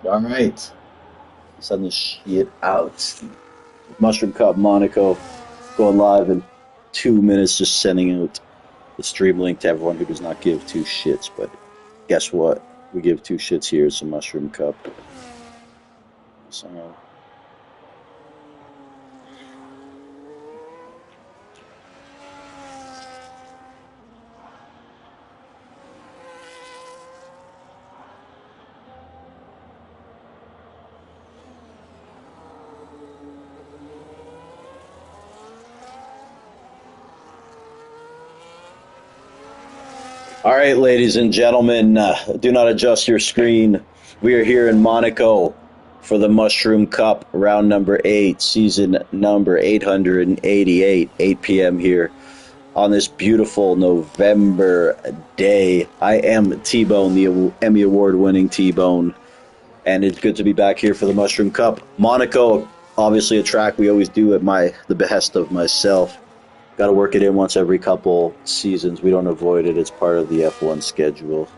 All right, send this shit out. Mushroom Cup Monaco going live in 2 minutes. Just sending out the stream link to everyone who does not give two shits. But guess what? We give two shits here. It's a Mushroom Cup. So, all right, ladies and gentlemen, do not adjust your screen. We are here in Monaco for the Mushroom Cup, round number 8, season number 888, 8 p.m. here on this beautiful November day. I am T-Bone, the Emmy Award-winning T-Bone, and it's good to be back here for the Mushroom Cup. Monaco, obviously a track we always do at the behest of myself. Got to work it in once every couple seasons. We don't avoid it. It's part of the F1 schedule.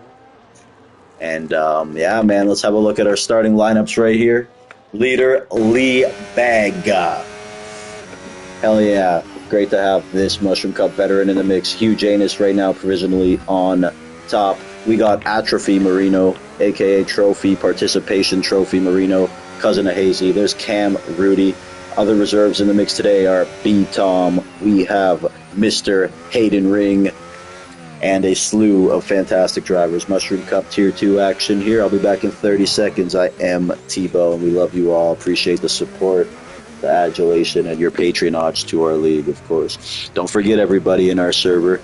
And yeah, man, let's have a look at our starting lineups right here. Leader Lee Bag. Hell yeah. Great to have this Mushroom Cup veteran in the mix. Hugh Janus right now provisionally on top. We got Atrophy Marino, a.k.a. Trophy Participation Trophy Marino, cousin of Hazy. There's Cam Rudy. Other reserves in the mix today are B. Tom. We have Mr. Hayden Ring and a slew of fantastic drivers. Mushroom Cup Tier 2 action here. I'll be back in 30 seconds. I am T-Bone. We love you all. Appreciate the support, the adulation, and your patronage to our league, of course. Don't forget, everybody in our server,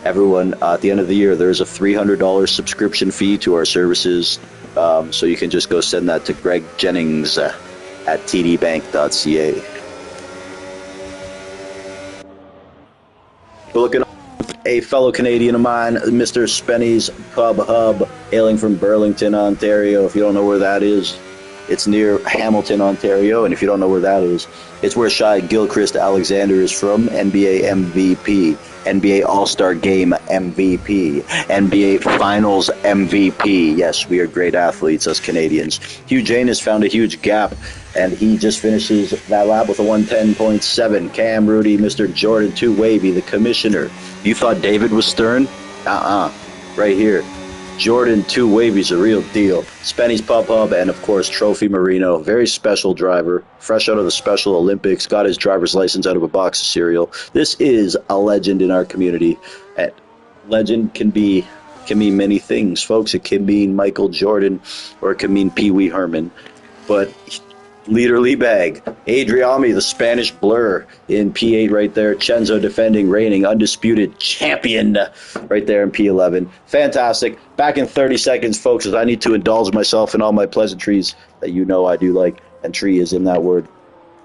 everyone, at the end of the year, there's a $300 subscription fee to our services, so you can just go send that to Greg Jennings at tdbank.ca. We're looking at a fellow Canadian of mine, Mr. Spenny's Pub Hub, hailing from Burlington, Ontario. If you don't know where that is, it's near Hamilton, Ontario, and if you don't know where that is, it's where Shai Gilchrist Alexander is from, NBA MVP, NBA All-Star Game MVP, NBA Finals MVP. Yes, we are great athletes, us Canadians. Hugh Janus found a huge gap, and he just finishes that lap with a 110.7. Cam Rudy, Mr. Jordan 2 Wavy, the commissioner. You thought David was stern? Right here. Jordan 2 Wavy's a real deal. Spenny's Pub Hub, and of course Trophy Marino, very special driver, fresh out of the Special Olympics, got his driver's license out of a box of cereal. This is a legend in our community. And legend can mean many things, folks. It can mean Michael Jordan, or it can mean Pee Wee Herman. But Leader Lee Bag, Adriami, the Spanish Blur in P8 right there. Chenzo defending, reigning, undisputed champion right there in P11. Fantastic. Back in 30 seconds, folks, as I need to indulge myself in all my pleasantries that you know I do like, and tree is in that word.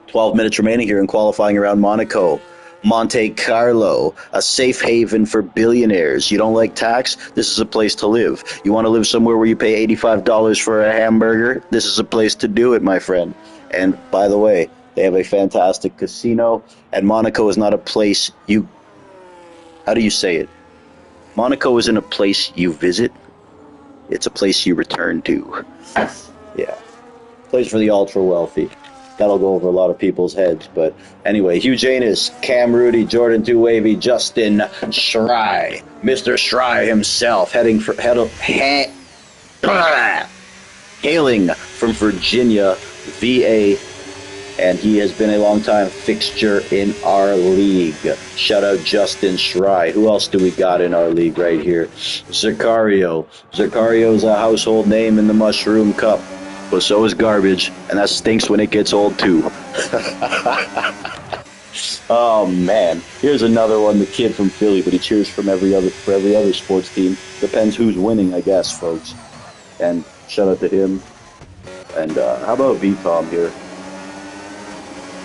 12 minutes remaining here in qualifying around Monaco. Monte Carlo, a safe haven for billionaires. You don't like tax? This is a place to live. You want to live somewhere where you pay $85 for a hamburger? This is a place to do it, my friend. And by the way, they have a fantastic casino, and Monaco is not a place you... How do you say it? Monaco isn't a place you visit. It's a place you return to. Yeah. Place for the ultra-wealthy. That'll go over a lot of people's heads. But anyway, Hugh Janus, Cam Rudy, Jordan 2 Wavy, Justin Schrei, Mr. Schrei himself, hailing from Virginia, VA, and he has been a long-time fixture in our league. Shout out Justin Schrei. Who else do we got in our league right here? Zicario. Zicario's a household name in the Mushroom Cup. But so is garbage, and that stinks when it gets old too. Oh man, here's another one. The kid from Philly, but he cheers for every other sports team. Depends who's winning, I guess, folks. And shout out to him. And how about B Tom here?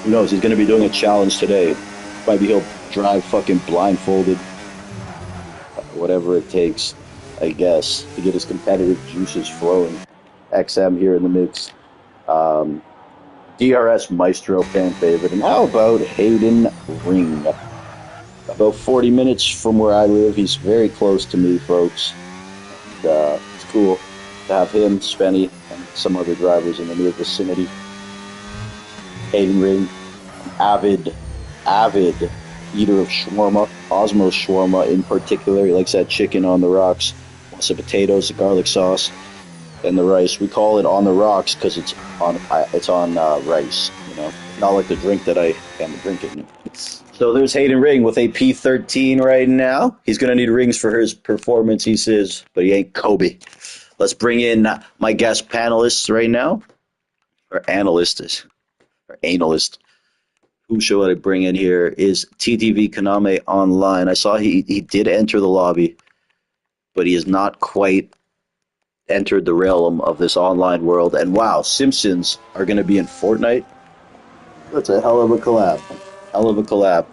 Who knows? He's going to be doing a challenge today. Maybe he'll drive fucking blindfolded. Whatever it takes, I guess, to get his competitive juices flowing. XM here in the mix. DRS Maestro fan favorite. And how about Hayden Ring? About 40 minutes from where I live. He's very close to me, folks. And, it's cool. to have him, Spenny, and some other drivers in the near vicinity. Hayden Ring, avid eater of shawarma, Osmo shawarma in particular. He likes that chicken on the rocks, wants the potatoes, the garlic sauce, and the rice. We call it on the rocks because it's on rice. You know, not like the drink that I am drinking. So there's Hayden Ring with a P13 right now. He's going to need rings for his performance, he says, but he ain't Kobe. Let's bring in my guest panelists right now, or analyst, or analyst. Who should I bring in here is TTV Kaname Online. I saw he did enter the lobby, but he has not quite entered the realm of this online world. And wow, Simpsons are going to be in Fortnite? That's a hell of a collab. Hell of a collab.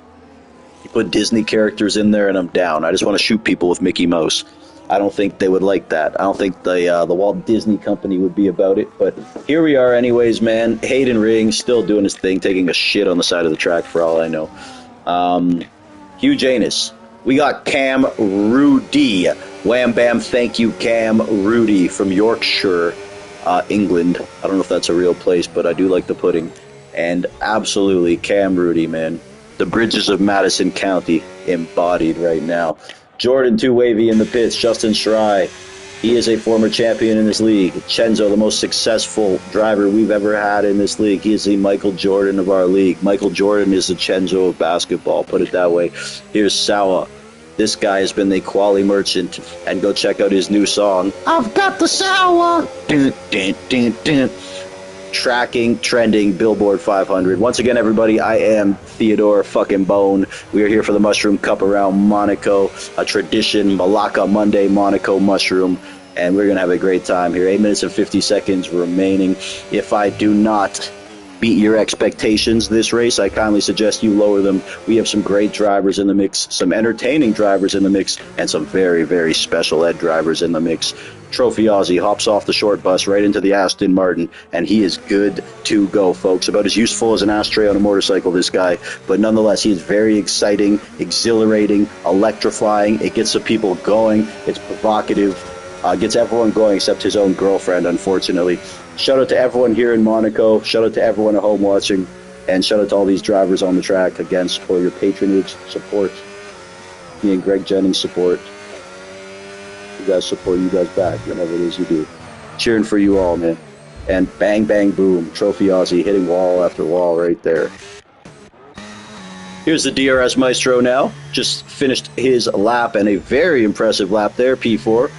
You put Disney characters in there and I'm down. I just want to shoot people with Mickey Mouse. I don't think they would like that. I don't think the Walt Disney Company would be about it. But here we are anyways, man. Hayden Ring still doing his thing, taking a shit on the side of the track for all I know. Hugh Janus. We got Cam Rudy. Wham bam, thank you, Cam Rudy from Yorkshire, England. I don't know if that's a real place, but I do like the pudding. And absolutely, Cam Rudy, man. The bridges of Madison County embodied right now. Jordan Too Wavy in the pits. Justin Schrei. He is a former champion in this league. Chenzo, the most successful driver we've ever had in this league. He is the Michael Jordan of our league. Michael Jordan is the Chenzo of basketball, put it that way. Here's Sawa. This guy has been the quality merchant, and go check out his new song. I've got the Sawa. Dun, dun, dun, dun. Tracking, trending, Billboard 500. Once again, everybody, I am Theodore fucking Bone. We are here for the Mushroom Cup around Monaco, a tradition, Malacca Monday, Monaco Mushroom, and we're going to have a great time here. 8 minutes and 50 seconds remaining. If I do not beat your expectations this race, I kindly suggest you lower them. We have some great drivers in the mix, some entertaining drivers in the mix, and some very, very special ed drivers in the mix. Trophy Aussie hops off the short bus right into the Aston Martin, and he is good to go, folks. About as useful as an ashtray on a motorcycle, this guy, but nonetheless, he is very exciting, exhilarating, electrifying. It gets the people going. It's provocative. Gets everyone going except his own girlfriend, unfortunately. Shout out to everyone here in Monaco. Shout out to everyone at home watching. And shout out to all these drivers on the track. Again, for your patronage, support. Me and Greg Jennings support. You guys support you guys back, whatever it is you do. Cheering for you all, man. And bang, bang, boom. Trophy Aussie hitting wall after wall right there. Here's the DRS Maestro now. Just finished his lap, and a very impressive lap there, P4.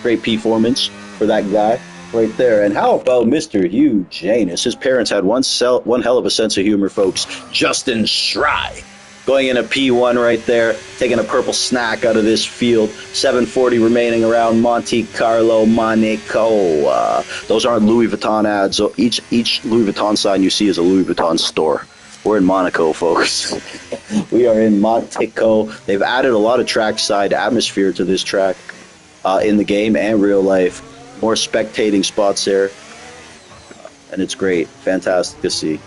Great performance for that guy right there. And how about Mr. Hugh Janus? His parents had one hell of a sense of humor, folks. Justin Schrei going in a P1 right there, taking a purple snack out of this field. 7:40 remaining around Monte Carlo, Monaco. Those aren't Louis Vuitton ads. So each Louis Vuitton sign you see is a Louis Vuitton store. We're in Monaco, folks. We are in Monaco. They've added a lot of trackside atmosphere to this track. In the game and real life. More spectating spots there. And it's great. Fantastic to see.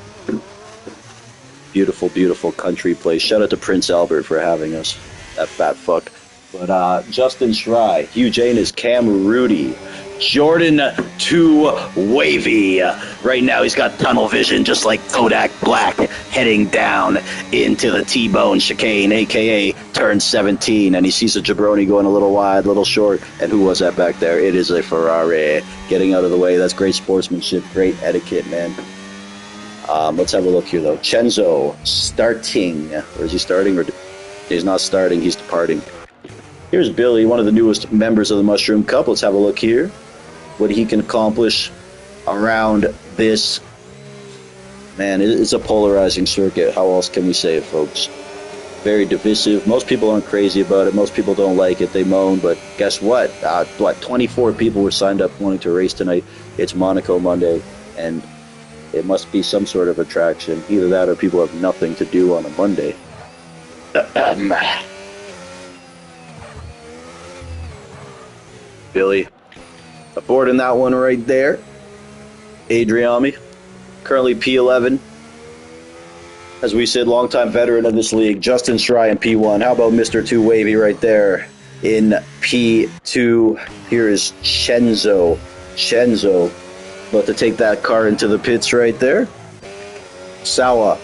Beautiful, beautiful country place. Shout out to Prince Albert for having us. That fat fuck. But Justin Schrei, Hugh Janus, Cam Rudy, Jordan Too Wavy. Right now he's got tunnel vision just like Kodak Black heading down into the T-Bone chicane, a.k.a. turn 17. And he sees a jabroni going a little wide, a little short. And who was that back there? It is a Ferrari. Getting out of the way. That's great sportsmanship, great etiquette, man. Let's have a look here, though. Chenzo starting. Or is he starting? Or he's not starting. He's departing. Here's Billy, one of the newest members of the Mushroom Cup. Let's have a look here. What he can accomplish around this. Man, it's a polarizing circuit. How else can we say it, folks? Very divisive. Most people aren't crazy about it. Most people don't like it. They moan. But guess what? 24 people were signed up wanting to race tonight. It's Monaco Monday. And it must be some sort of attraction. Either that or people have nothing to do on a Monday. Billy aboard in that one right there. Adriami, currently P11. As we said, longtime veteran of this league. Justin Schrei in P1. How about Mr. Too Wavy right there in P2? Here is Chenzo Chenzo about to take that car into the pits right there. Sawa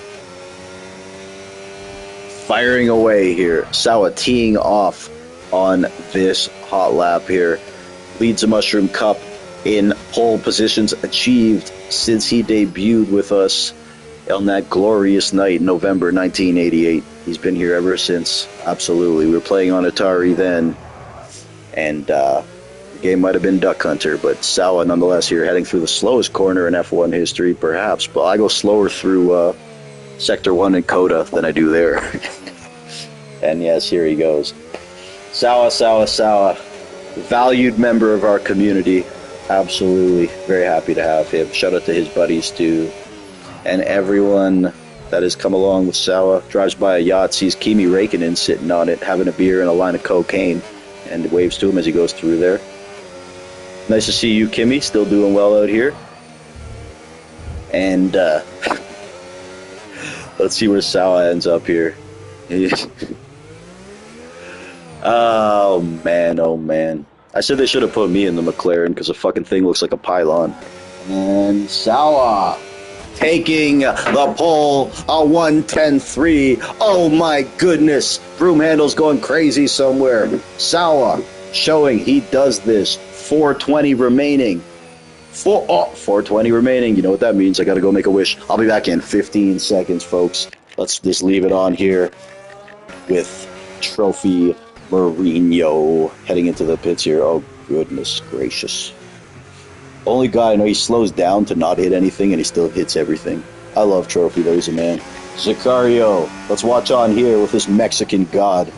firing away here. Sawa teeing off on this hot lap here. Leads the Mushroom Cup in pole positions achieved since he debuted with us on that glorious night in November 1988. He's been here ever since. Absolutely. We were playing on Atari then, and the game might have been Duck Hunter, but Sawa nonetheless here heading through the slowest corner in F1 history, perhaps, but I go slower through Sector 1 in Coda than I do there. And yes, here he goes. Sawa, valued member of our community. Absolutely. Very happy to have him. Shout out to his buddies too. And everyone that has come along with Sawa. Drives by a yacht, sees Kimi Räikkönen sitting on it, having a beer and a line of cocaine, and waves to him as he goes through there. Nice to see you, Kimi. Still doing well out here. And let's see where Sawa ends up here. Oh man. I said they should have put me in the McLaren because the fucking thing looks like a pylon. And Sawa taking the pole, a 1:10.3. Oh my goodness. Broom handle's going crazy somewhere. Sawa showing he does this. 4:20 remaining. 4:20 remaining. You know what that means. I gotta go make a wish. I'll be back in 15 seconds, folks. Let's just leave it on here with Trophy Mourinho heading into the pits here. Oh, goodness gracious. Only guy I know, he slows down to not hit anything and he still hits everything. I love Trophy, though. He's a man. Sicario. Let's watch on here with this Mexican god.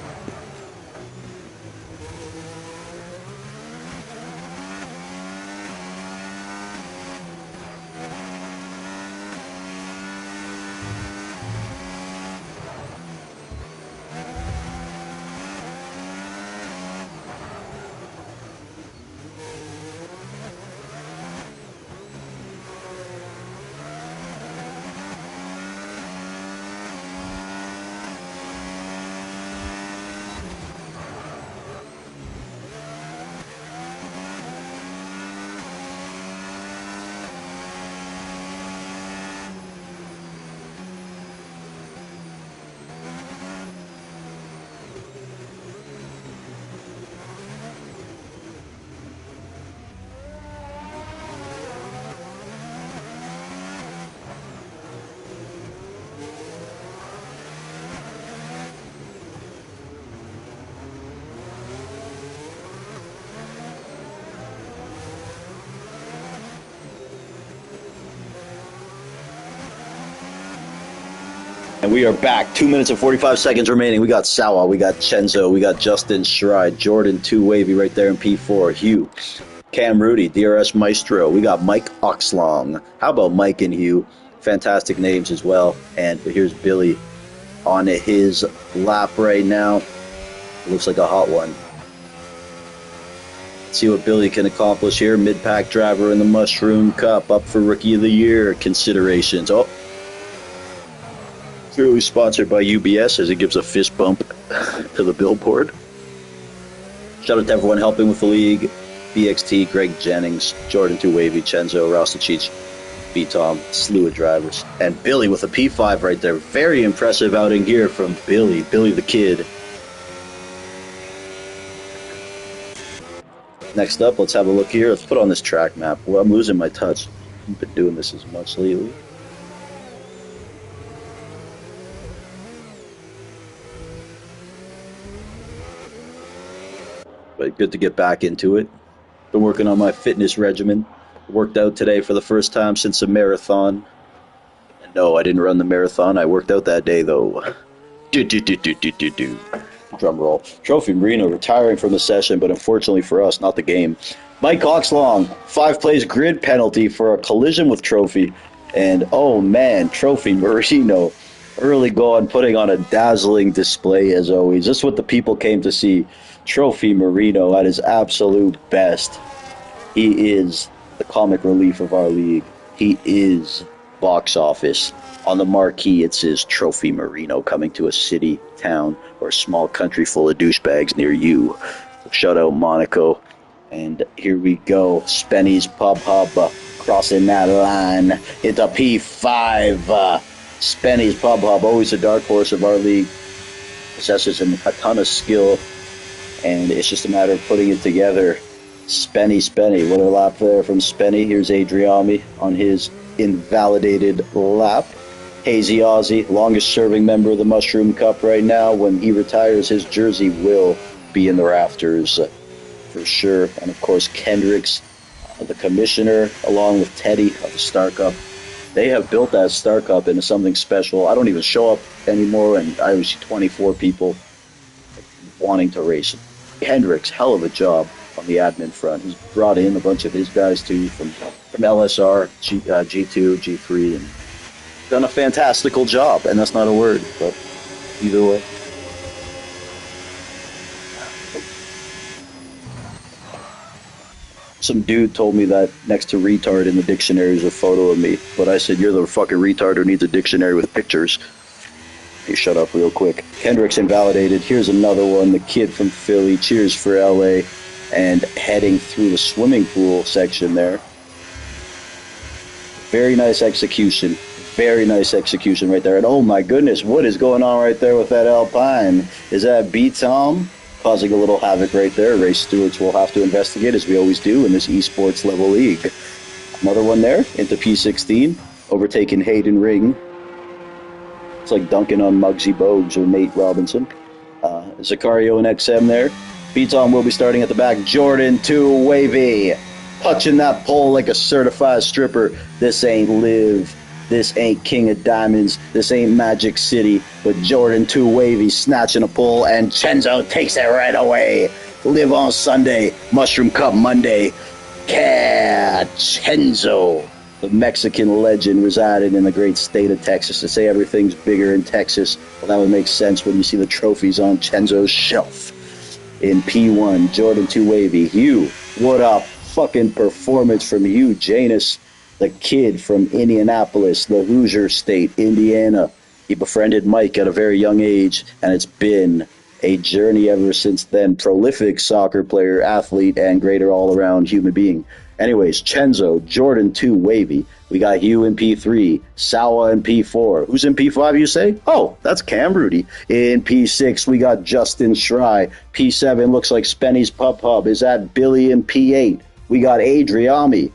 And we are back. 2 minutes and 45 seconds remaining. We got Sawa, we got Chenzo, we got Justin Stride, Jordan 2 Wavy right there in P4, Hugh, Cam Rudy, DRS Maestro. We got Mike Oxlong. How about Mike and Hugh? Fantastic names as well. And here's Billy on his lap right now. Looks like a hot one. Let's see what Billy can accomplish here. Mid-pack driver in the Mushroom Cup, up for Rookie of the Year considerations. Oh. Clearly sponsored by UBS as it gives a fist bump to the billboard. Shout out to everyone helping with the league. BXT, Greg Jennings, Jordan 2 Wavy, Chenzo, Rostachich, B-Tom, slew of drivers. And Billy with a P5 right there. Very impressive outing here from Billy the Kid. Next up, let's have a look here. Let's put on this track map. Well, I'm losing my touch. I haven't been doing this as much lately. But good to get back into it. Been working on my fitness regimen. Worked out today for the first time since a marathon. No, I didn't run the marathon. I worked out that day, though. Drum roll. Trophy Marino retiring from the session, but unfortunately for us, not the game. Mike Oxlong, 5 plays grid penalty for a collision with Trophy. And, oh man, Trophy Marino early going, putting on a dazzling display as always. This is what the people came to see. Trophy Marino at his absolute best. He is the comic relief of our league. He is box office. On the marquee, it says Trophy Marino coming to a city, town, or small country full of douchebags near you. Shout out Monaco. And here we go. Spenny's Pub Hub crossing that line into P5. Spenny's Pub Hub, always a dark horse of our league, possesses a ton of skill, and it's just a matter of putting it together. Spenny. What a lap there from Spenny. Here's Adriami on his invalidated lap. Hazy Aussie, longest serving member of the Mushroom Cup right now. When he retires, his jersey will be in the rafters for sure. And of course, Kendricks, the commissioner, along with Teddy of the Star Cup. They have built that Star Cup into something special. I don't even show up anymore, and I always see 24 people wanting to race. Kendricks, hell of a job on the admin front. He's brought in a bunch of his guys too from LSR, G2, G3, and done a fantastical job. And that's not a word, but either way. Some dude told me that next to retard in the dictionary is a photo of me, but I said, you're the fucking retard who needs a dictionary with pictures. You shut up real quick. Kendrick's invalidated. Here's another one. The kid from Philly. Cheers for LA. And heading through the swimming pool section there. Very nice execution. Very nice execution right there. And oh my goodness, what is going on right there with that Alpine? Is that B-Tom? Causing a little havoc right there. Race stewards will have to investigate, as we always do in this esports level league. Another one there into P16. Overtaking Hayden Ring. It's like dunking on Muggsy Bogues or Nate Robinson. Zakario and XM there. B-Tom will be starting at the back. Jordan 2 Wavy. Touching that pole like a certified stripper. This ain't Live. This ain't King of Diamonds. This ain't Magic City. But Jordan 2 Wavy snatching a pole, and Chenzo takes it right away. Live on Sunday. Mushroom Cup Monday. Chenzo. The Mexican legend resided in the great state of Texas. To say everything's bigger in Texas, well, that would make sense when you see the trophies on Chenzo's shelf. In P1, Jordan 2 Wavy. Hugh, what a fucking performance from Hugh Janus, the kid from Indianapolis, the Hoosier State, Indiana. He befriended Mike at a very young age, and it's been a journey ever since then. Prolific soccer player, athlete, and greater all-around human being. Anyways, Chenzo, Jordan 2 Wavy. We got Hugh in P3, Sawa in P4. Who's in P5, you say? Oh, that's Cam Rudy. In P6, we got Justin Schrei. P7 looks like Spenny's Pup Hub. Is that Billy in P8? We got Adriami,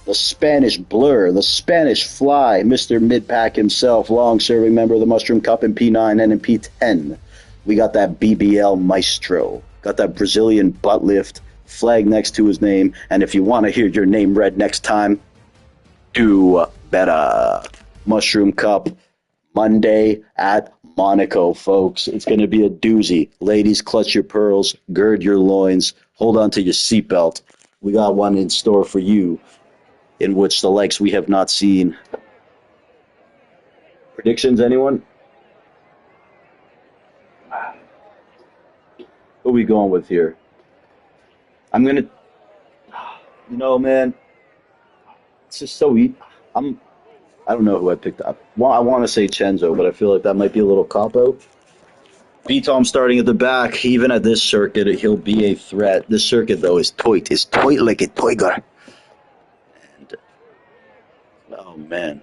the Spanish Blur, the Spanish Fly, Mr. Midpack himself, long-serving member of the Mushroom Cup in P9 and in P10. We got that BBL Maestro. Got that Brazilian butt lift. Flag next to his name, and if you want to hear your name read next time, do better. Mushroom Cup Monday at Monaco, folks. It's going to be a doozy. Ladies, clutch your pearls, gird your loins, hold on to your seatbelt. We got one in store for you, in which the likes we have not seen. Predictions, anyone? Who are we going with here? I'm gonna, man, it's just so easy. I don't know who I picked up. Well, I want to say Chenzo, but I feel like that might be a little cop-out. B-Tom starting at the back. Even at this circuit, he'll be a threat. This circuit, though, is toit. It's toit like a toiger. And, oh, man.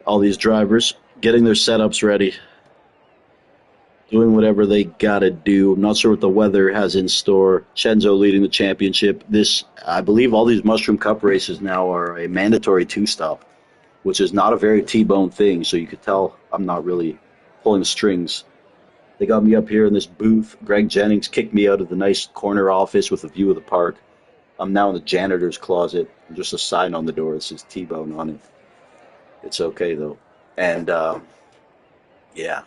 All these drivers getting their setups ready. Doing whatever they gotta do. I'm not sure what the weather has in store. Chenzo leading the championship. I believe all these Mushroom Cup races now are a mandatory two-stop, which is not a very T-bone thing, so you could tell I'm not really pulling the strings. They got me up here in this booth. Greg Jennings kicked me out of the nice corner office with a view of the park. I'm now in the janitor's closet. Just a sign on the door that says T-bone on it. It's okay, though. And, yeah.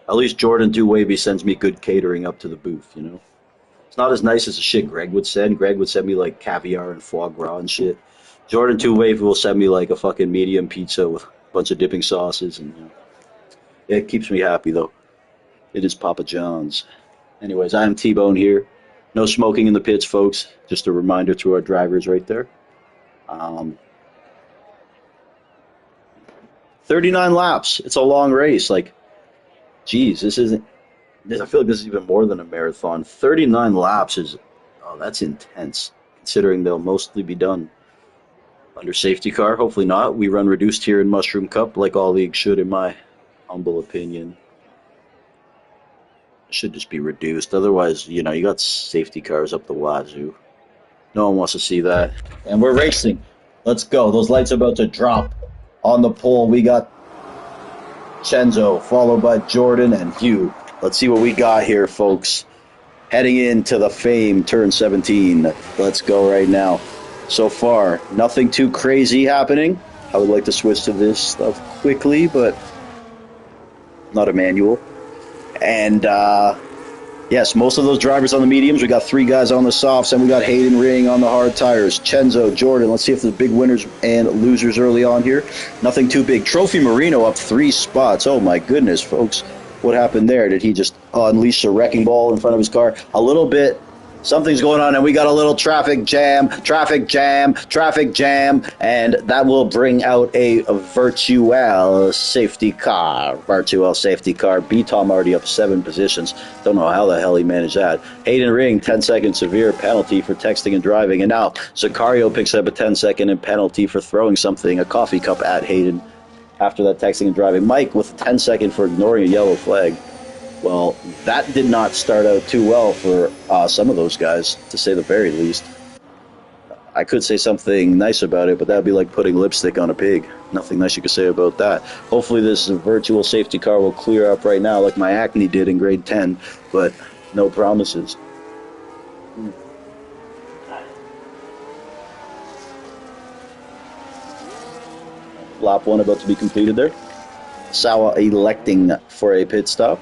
At least Jordan 2 Wavy sends me good catering up to the booth, It's not as nice as the shit Greg would send. Greg would send me, like, caviar and foie gras and shit. Jordan 2 Wavy will send me, like, a fucking medium pizza with a bunch of dipping sauces. And it keeps me happy, though. It is Papa John's. Anyways, I'm T-Bone here. No smoking in the pits, folks. Just a reminder to our drivers right there. 39 laps. It's a long race. Like, geez, this isn't I feel like this is even more than a marathon. 39 laps is, oh, that's intense, considering they'll mostly be done under safety car. Hopefully not. We run reduced here in Mushroom Cup, like all leagues should, in my humble opinion. It should just be reduced. Otherwise, you got safety cars up the wazoo. No one wants to see that. And we're racing. Let's go. Those lights are about to drop. On the pole, we got Chenzo, followed by Jordan and Hugh. Let's see what we got here, folks. Heading into the Fame Turn 17. Let's go right now. So far, nothing too crazy happening. I would like to switch to this stuff quickly, but not a manual. And yes, most of those drivers on the mediums. We got 3 guys on the softs, and we got Hayden Ring on the hard tires. Chenzo, Jordan. Let's see if there's big winners and losers early on here. Nothing too big. Trophy Marino up 3 spots. Oh my goodness, folks. What happened there? Did he just unleash a wrecking ball in front of his car? A little bit. Something's going on, and we got a little traffic jam, and that will bring out a virtual safety car. B-Tom already up 7 positions. Don't know how the hell he managed that. Hayden Ring, 10-second severe penalty for texting and driving, and now Sicario picks up a 10-second penalty for throwing something, a coffee cup, at Hayden after that texting and driving. Mike with a 10-second for ignoring a yellow flag. Well, that did not start out too well for some of those guys, to say the very least. I could say something nice about it, but that would be like putting lipstick on a pig. Nothing nice you could say about that. Hopefully this virtual safety car will clear up right now like my acne did in grade 10, but no promises. Lap 1 about to be completed there. Sawa electing for a pit stop.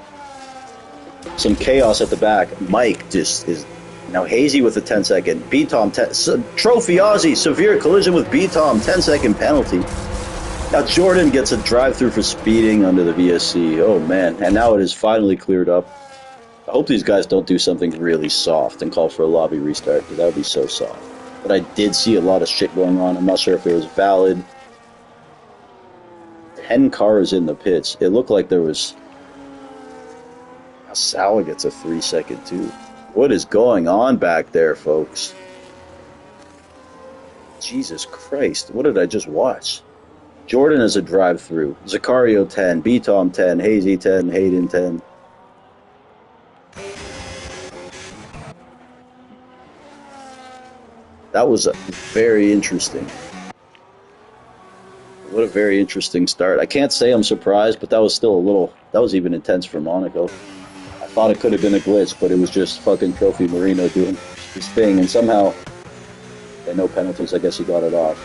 Some chaos at the back. Mike just is now hazy with a 10-second. B-Tom, Trophy Aussie, severe collision with B-Tom, 10-second penalty. Now Jordan gets a drive-through for speeding under the VSC. Oh man, and now it is finally cleared up. I hope these guys don't do something really soft and call for a lobby restart, because that would be so soft. But I did see a lot of shit going on. I'm not sure if it was valid. 10 cars in the pits. It looked like there was... Sawa gets a 3-second too. What is going on back there, folks? Jesus Christ, what did I just watch? Jordan is a drive-through. Sicario 10, B-Tom 10, Hazy 10, Hayden 10. That was very interesting. What a very interesting start. I can't say I'm surprised, but that was still a little... That was even intense for Monaco. I thought it could have been a glitch, but it was just fucking Trophy Marino doing his thing, and somehow, by no penalties, I guess he got it off.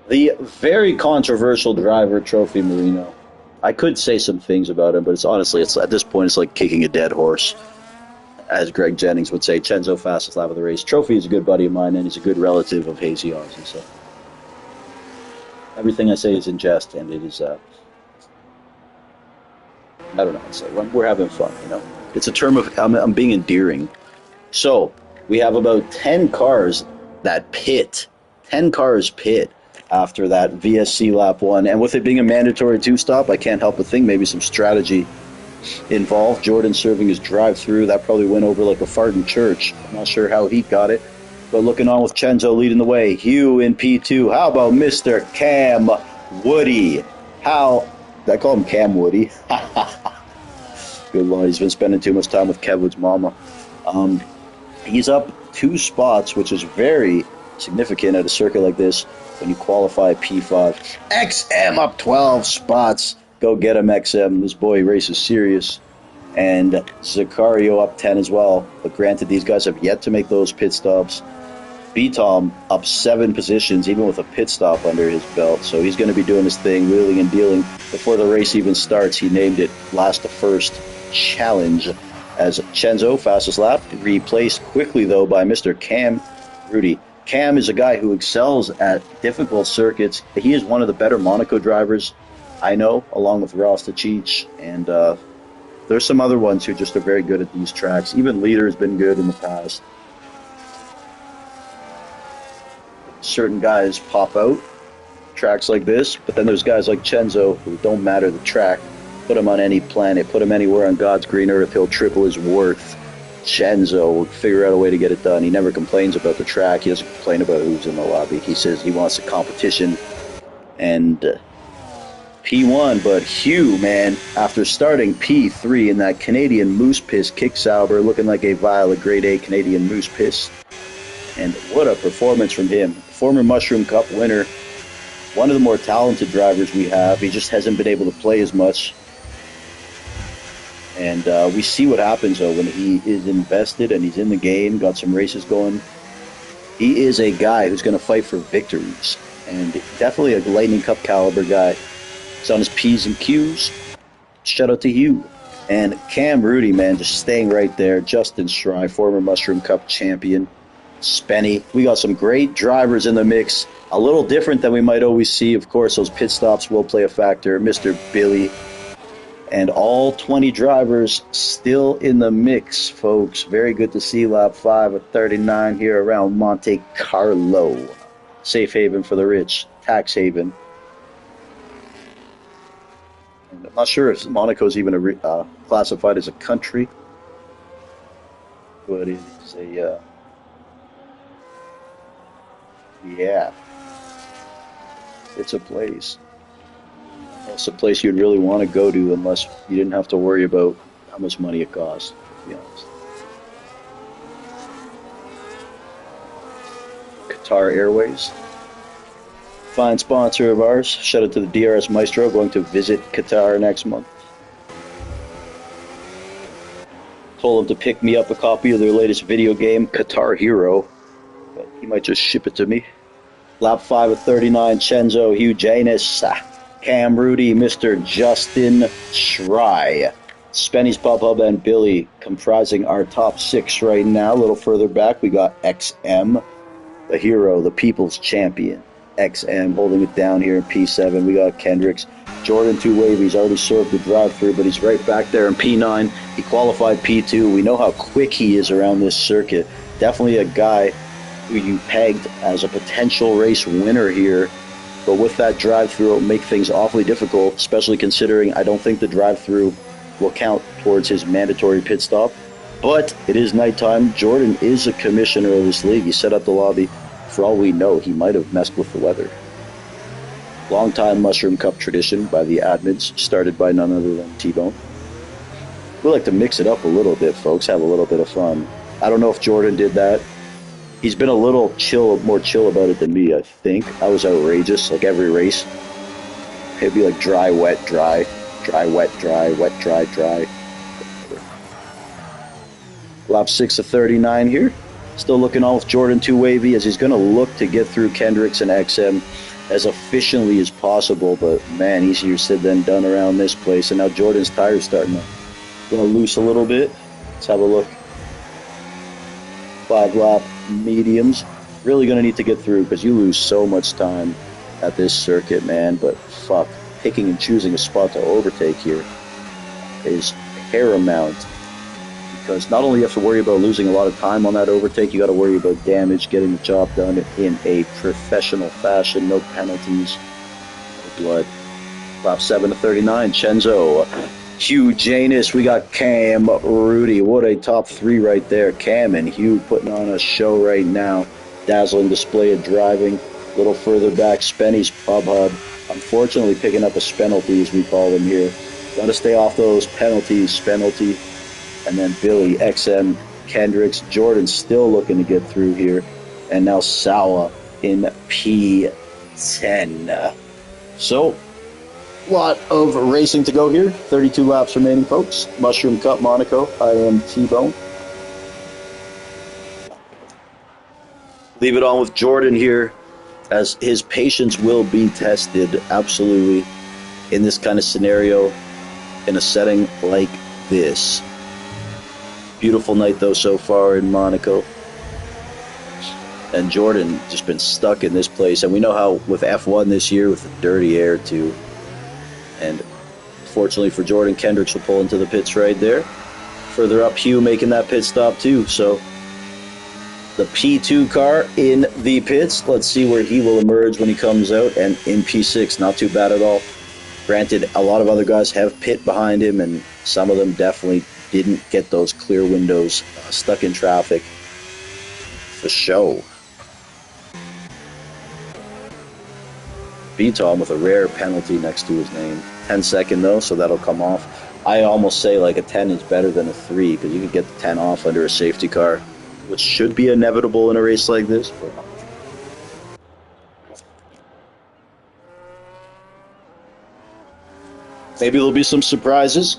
The very controversial driver, Trophy Marino. I could say some things about him, but it's honestly, at this point, it's like kicking a dead horse. As Greg Jennings would say, Chenzo, fastest lap of the race. Trophy is a good buddy of mine, and he's a good relative of Hazy Aussie, so everything I say is in jest, and it is... I don't know how to say. We're having fun, It's a term of... I'm being endearing. So, we have about 10 cars that pit. 10 cars pit after that VSC lap 1. And with it being a mandatory 2-stop, I can't help but think maybe some strategy involved. Jordan serving his drive-through. That probably went over like a fart in church. I'm not sure how he got it. But looking on with Chenzo leading the way. Hugh in P2. How about Mr. Cam Woody? How... I call him Cam Woody. Good Lord, he's been spending too much time with Kevwood's mama. He's up 2 spots, which is very significant at a circuit like this when you qualify P5. XM up 12 spots. Go get him, XM. This boy races serious. And Sicario up 10 as well. But granted, these guys have yet to make those pit stops. B-Tom up 7 positions, even with a pit stop under his belt. So he's going to be doing his thing, wheeling and dealing. Before the race even starts, he named it Last to First Challenge. As Chenzo, fastest lap, replaced quickly, though, by Mr. Cam Rudy. Cam is a guy who excels at difficult circuits. He is one of the better Monaco drivers I know, along with Ross Tachich. And there's some other ones who just are very good at these tracks. Even Leader has been good in the past. Certain guys pop out tracks like this, but then there's guys like Chenzo who don't matter the track. Put him on any planet, put him anywhere on God's green earth, he'll triple his worth. Chenzo will figure out a way to get it done. He never complains about the track. He doesn't complain about who's in the lobby. He says he wants the competition. And P1, but Hugh, man, after starting P3 in that Canadian Moose Piss kick Sauber, looking like a Violet Grade A Canadian Moose Piss. And what a performance from him. Former Mushroom Cup winner. One of the more talented drivers we have. He just hasn't been able to play as much. And we see what happens, though, when he is invested and he's in the game, got some races going. He is a guy who's going to fight for victories. And definitely a Lightning Cup caliber guy. He's on his P's and Q's. Shout out to Hugh. And Cam Rudy, man, just staying right there. Justin Strye, former Mushroom Cup champion. Spenny. We got some great drivers in the mix. A little different than we might always see. Of course, those pit stops will play a factor. Mr. Billy. And all 20 drivers still in the mix, folks. Very good to see lap 5 of 39 here around Monte Carlo. Safe haven for the rich. Tax haven. And I'm not sure if Monaco is even classified as a country. But it is a... yeah. It's a place. It's a place you'd really want to go to unless you didn't have to worry about how much money it costs, to be honest. Qatar Airways. Fine sponsor of ours. Shout out to the DRS Maestro, going to visit Qatar next month. Told him to pick me up a copy of their latest video game, Qatar Hero. But he might just ship it to me. Lap 5 of 39, Chenzo, Hugh Janus, Cam Rudy, Mr. Justin Strye, Spenny's Pub Hub, and Billy comprising our top 6 right now. A little further back, we got XM, the hero, the people's champion. XM holding it down here in P7. We got Kendricks. Jordan 2 Wave, he's already served the drive-through, but he's right back there in P9. He qualified P2. We know how quick he is around this circuit. Definitely a guy who you pegged as a potential race winner here. But with that drive-through, it'll make things awfully difficult, especially considering I don't think the drive-through will count towards his mandatory pit stop. But it is nighttime. Jordan is a commissioner of this league. He set up the lobby. For all we know, he might have messed with the weather. Long-time Mushroom Cup tradition by the admins, started by none other than T-Bone. We like to mix it up a little bit, folks, have a little bit of fun. I don't know if Jordan did that. He's been a little more chill about it than me, I think. I was outrageous, like every race. It'd be like dry, wet, dry, dry, wet, dry, wet, dry, dry. Lap 6 of 39 here. Still looking on with Jordan 2 Wavy as he's going to look to get through Kendricks and XM as efficiently as possible. But man, easier said than done around this place. And now Jordan's tire's starting to loose a little bit. Let's have a look. 5 lap mediums. Really going to need to get through because you lose so much time at this circuit, man. But fuck, picking and choosing a spot to overtake here is paramount. Because not only you have to worry about losing a lot of time on that overtake, you got to worry about damage, getting the job done in a professional fashion, no penalties, no blood. Lap 7 of 39, Chenzo, Hugh Janus, we got Cam Rudy. What a top 3 right there. Cam and Hugh putting on a show right now. Dazzling display of driving. A little further back, Spenny's Pub Hub. Unfortunately picking up a penalty, as we call them here. Got to stay off those penalties, penalty. And then Billy, XM, Kendricks, Jordan still looking to get through here. And now Sawa in P10. So, a lot of racing to go here. 32 laps remaining, folks. Mushroom Cup, Monaco. I am T-Bone. Leave it on with Jordan here, as his patience will be tested, absolutely, in this kind of scenario, in a setting like this. Beautiful night, though, so far in Monaco. And Jordan just been stuck in this place. And we know how with F1 this year, with the dirty air, too. And fortunately for Jordan, Kendricks will pull into the pits right there. Further up, Hugh making that pit stop, too. So the P2 car in the pits. Let's see where he will emerge when he comes out. And in P6, not too bad at all. Granted, a lot of other guys have pit behind him, and some of them definitely didn't get those clear windows, stuck in traffic for show. Tom with a rare penalty next to his name. 10-second though, so that'll come off. I almost say like a 10 is better than a 3 because you can get the 10 off under a safety car, which should be inevitable in a race like this. But maybe there'll be some surprises,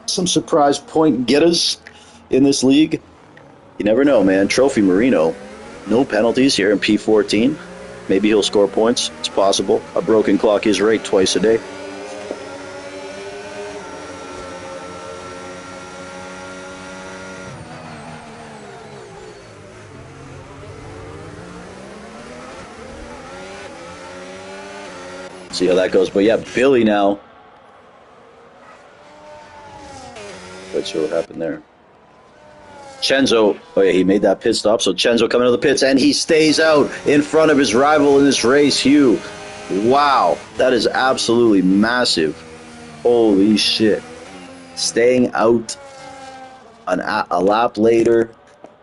some surprise point getters in this league. You never know, man. Trophy Marino, no penalties here in P14. Maybe he'll score points. It's possible. A broken clock is right twice a day. See how that goes. But yeah, Billy now. Not sure what happened there. Chenzo, oh yeah, he made that pit stop. So Chenzo coming to the pits, and he stays out in front of his rival in this race, Hugh. Wow, that is absolutely massive. Holy shit. Staying out a lap later,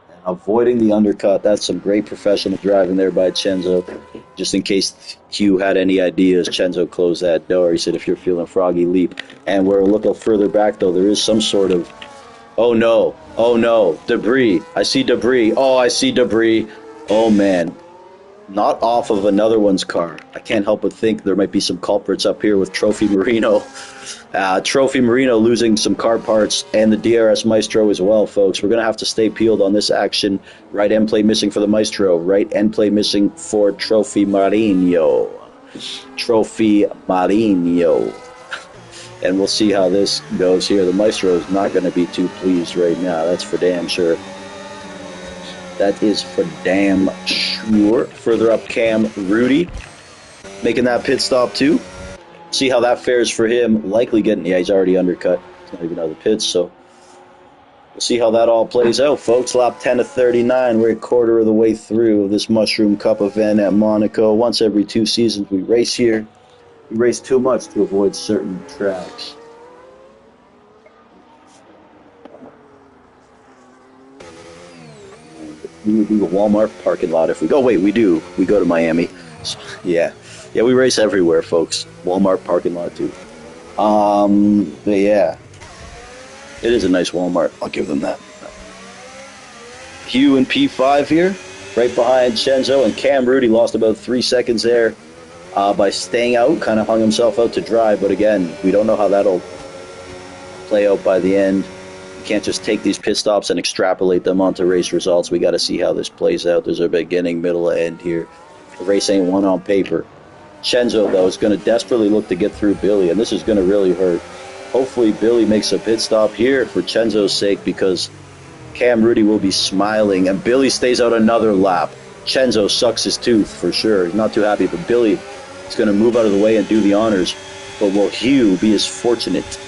and avoiding the undercut. That's some great professional driving there by Chenzo. Just in case Hugh had any ideas, Chenzo closed that door. He said, if you're feeling froggy, leap. And we're a little further back, though. There is some sort of... Oh no, debris. I see debris. Oh, I see debris. Oh man. Not off of another one's car. I can't help but think there might be some culprits up here with Trophy Marino. Trophy Marino losing some car parts and the DRS Maestro as well, folks. We're going to have to stay peeled on this action. Right end plate missing for the Maestro. Right end plate missing for Trophy Marino. Trophy Marino. And we'll see how this goes here. The Maestro is not going to be too pleased right now. That's for damn sure. That is for damn sure. Further up, Cam Rudy making that pit stop too. See how that fares for him. Likely getting... Yeah, he's already undercut. He's not even out of the pits, so... We'll see how that all plays out, folks. Lap 10 of 39. We're a quarter of the way through this Mushroom Cup event at Monaco. Once every 2 seasons we race here. We race too much to avoid certain tracks. We would do the Walmart parking lot if we go. Wait, we do. We go to Miami. So, yeah, we race everywhere, folks. Walmart parking lot too. But yeah, it is a nice Walmart. I'll give them that. Hugh in P5 here, right behind Chenzo, and Cam Rudy lost about 3 seconds there. By staying out, kind of hung himself out to dry. But again, we don't know how that'll play out by the end. You can't just take these pit stops and extrapolate them onto race results. We got to see how this plays out. There's a beginning, middle, and end here. The race ain't won on paper. Chenzo, though, is going to desperately look to get through Billy, and this is going to really hurt. Hopefully, Billy makes a pit stop here for Chenzo's sake, because Cam Rudy will be smiling, and Billy stays out another lap. Chenzo sucks his tooth for sure. He's not too happy, but Billy is going to move out of the way and do the honors. But will Hugh be as fortunate?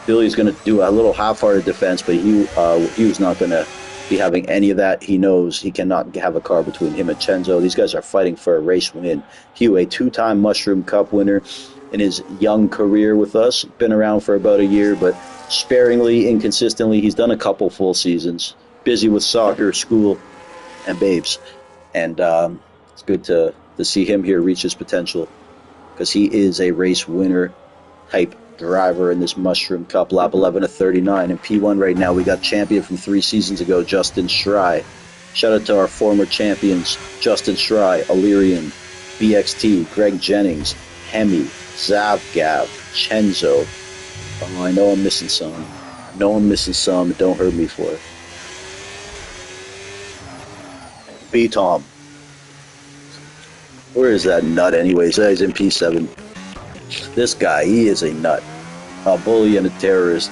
Billy's going to do a little half-hearted defense, but Hugh's not going to be having any of that. He knows he cannot have a car between him and Chenzo. These guys are fighting for a race win. Hugh, a 2-time Mushroom Cup winner in his young career with us. Been around for about a year, but sparingly, inconsistently. He's done a couple full seasons. Busy with soccer, school, and babes. And it's good to see him here reach his potential, because he is a race winner type driver in this Mushroom Cup. Lap 11 of 39. In P1 right now, we got champion from 3 seasons ago, Justin Schrei. Shout out to our former champions, Justin Schrei, Illyrian, BXT, Greg Jennings, Hemi, Zavgav, Chenzo. Oh, I know I'm missing some. Don't hurt me for it. B-Tom. Where is that nut anyways? He's in P7. This guy, he is a nut. A bully and a terrorist.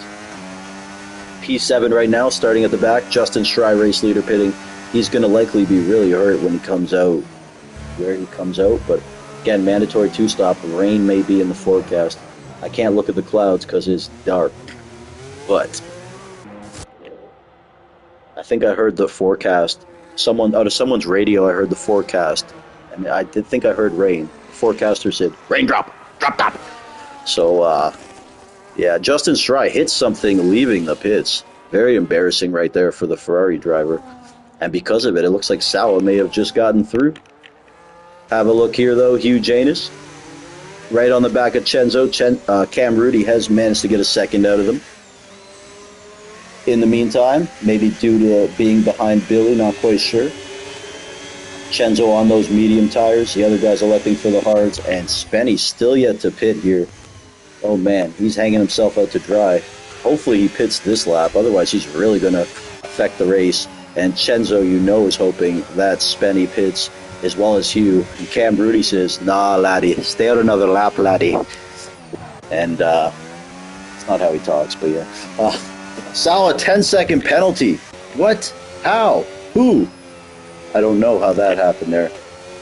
P7 right now, starting at the back. Justin Schrei, race leader, pitting. He's going to likely be really hurt when he comes out. Where he comes out, but again, mandatory 2-stop. Rain may be in the forecast. I can't look at the clouds because it's dark. But I think I heard the forecast. Out of someone's radio, I heard the forecast. And I did think I heard rain. The forecaster said, raindrop, drop top. So, yeah, Justin Strei hit something leaving the pits. Very embarrassing right there for the Ferrari driver. And because of it, it looks like Sauer may have just gotten through. Have a look here, though. Hugh Janus, right on the back of Chenzo. Cam Rudy has managed to get a second out of them. In the meantime, maybe due to being behind Billy, not quite sure. Chenzo on those medium tires. The other guys electing for the hards. And Spenny still yet to pit here. Oh, man, he's hanging himself out to dry. Hopefully he pits this lap. Otherwise, he's really going to affect the race. And Chenzo, you know, is hoping that Spenny pits as well as Hugh. And Cam Rudy says, nah, laddie, stay out another lap, laddie. And it's not how he talks, but yeah. Sal, a 10-second penalty. What? How? Who? I don't know how that happened there.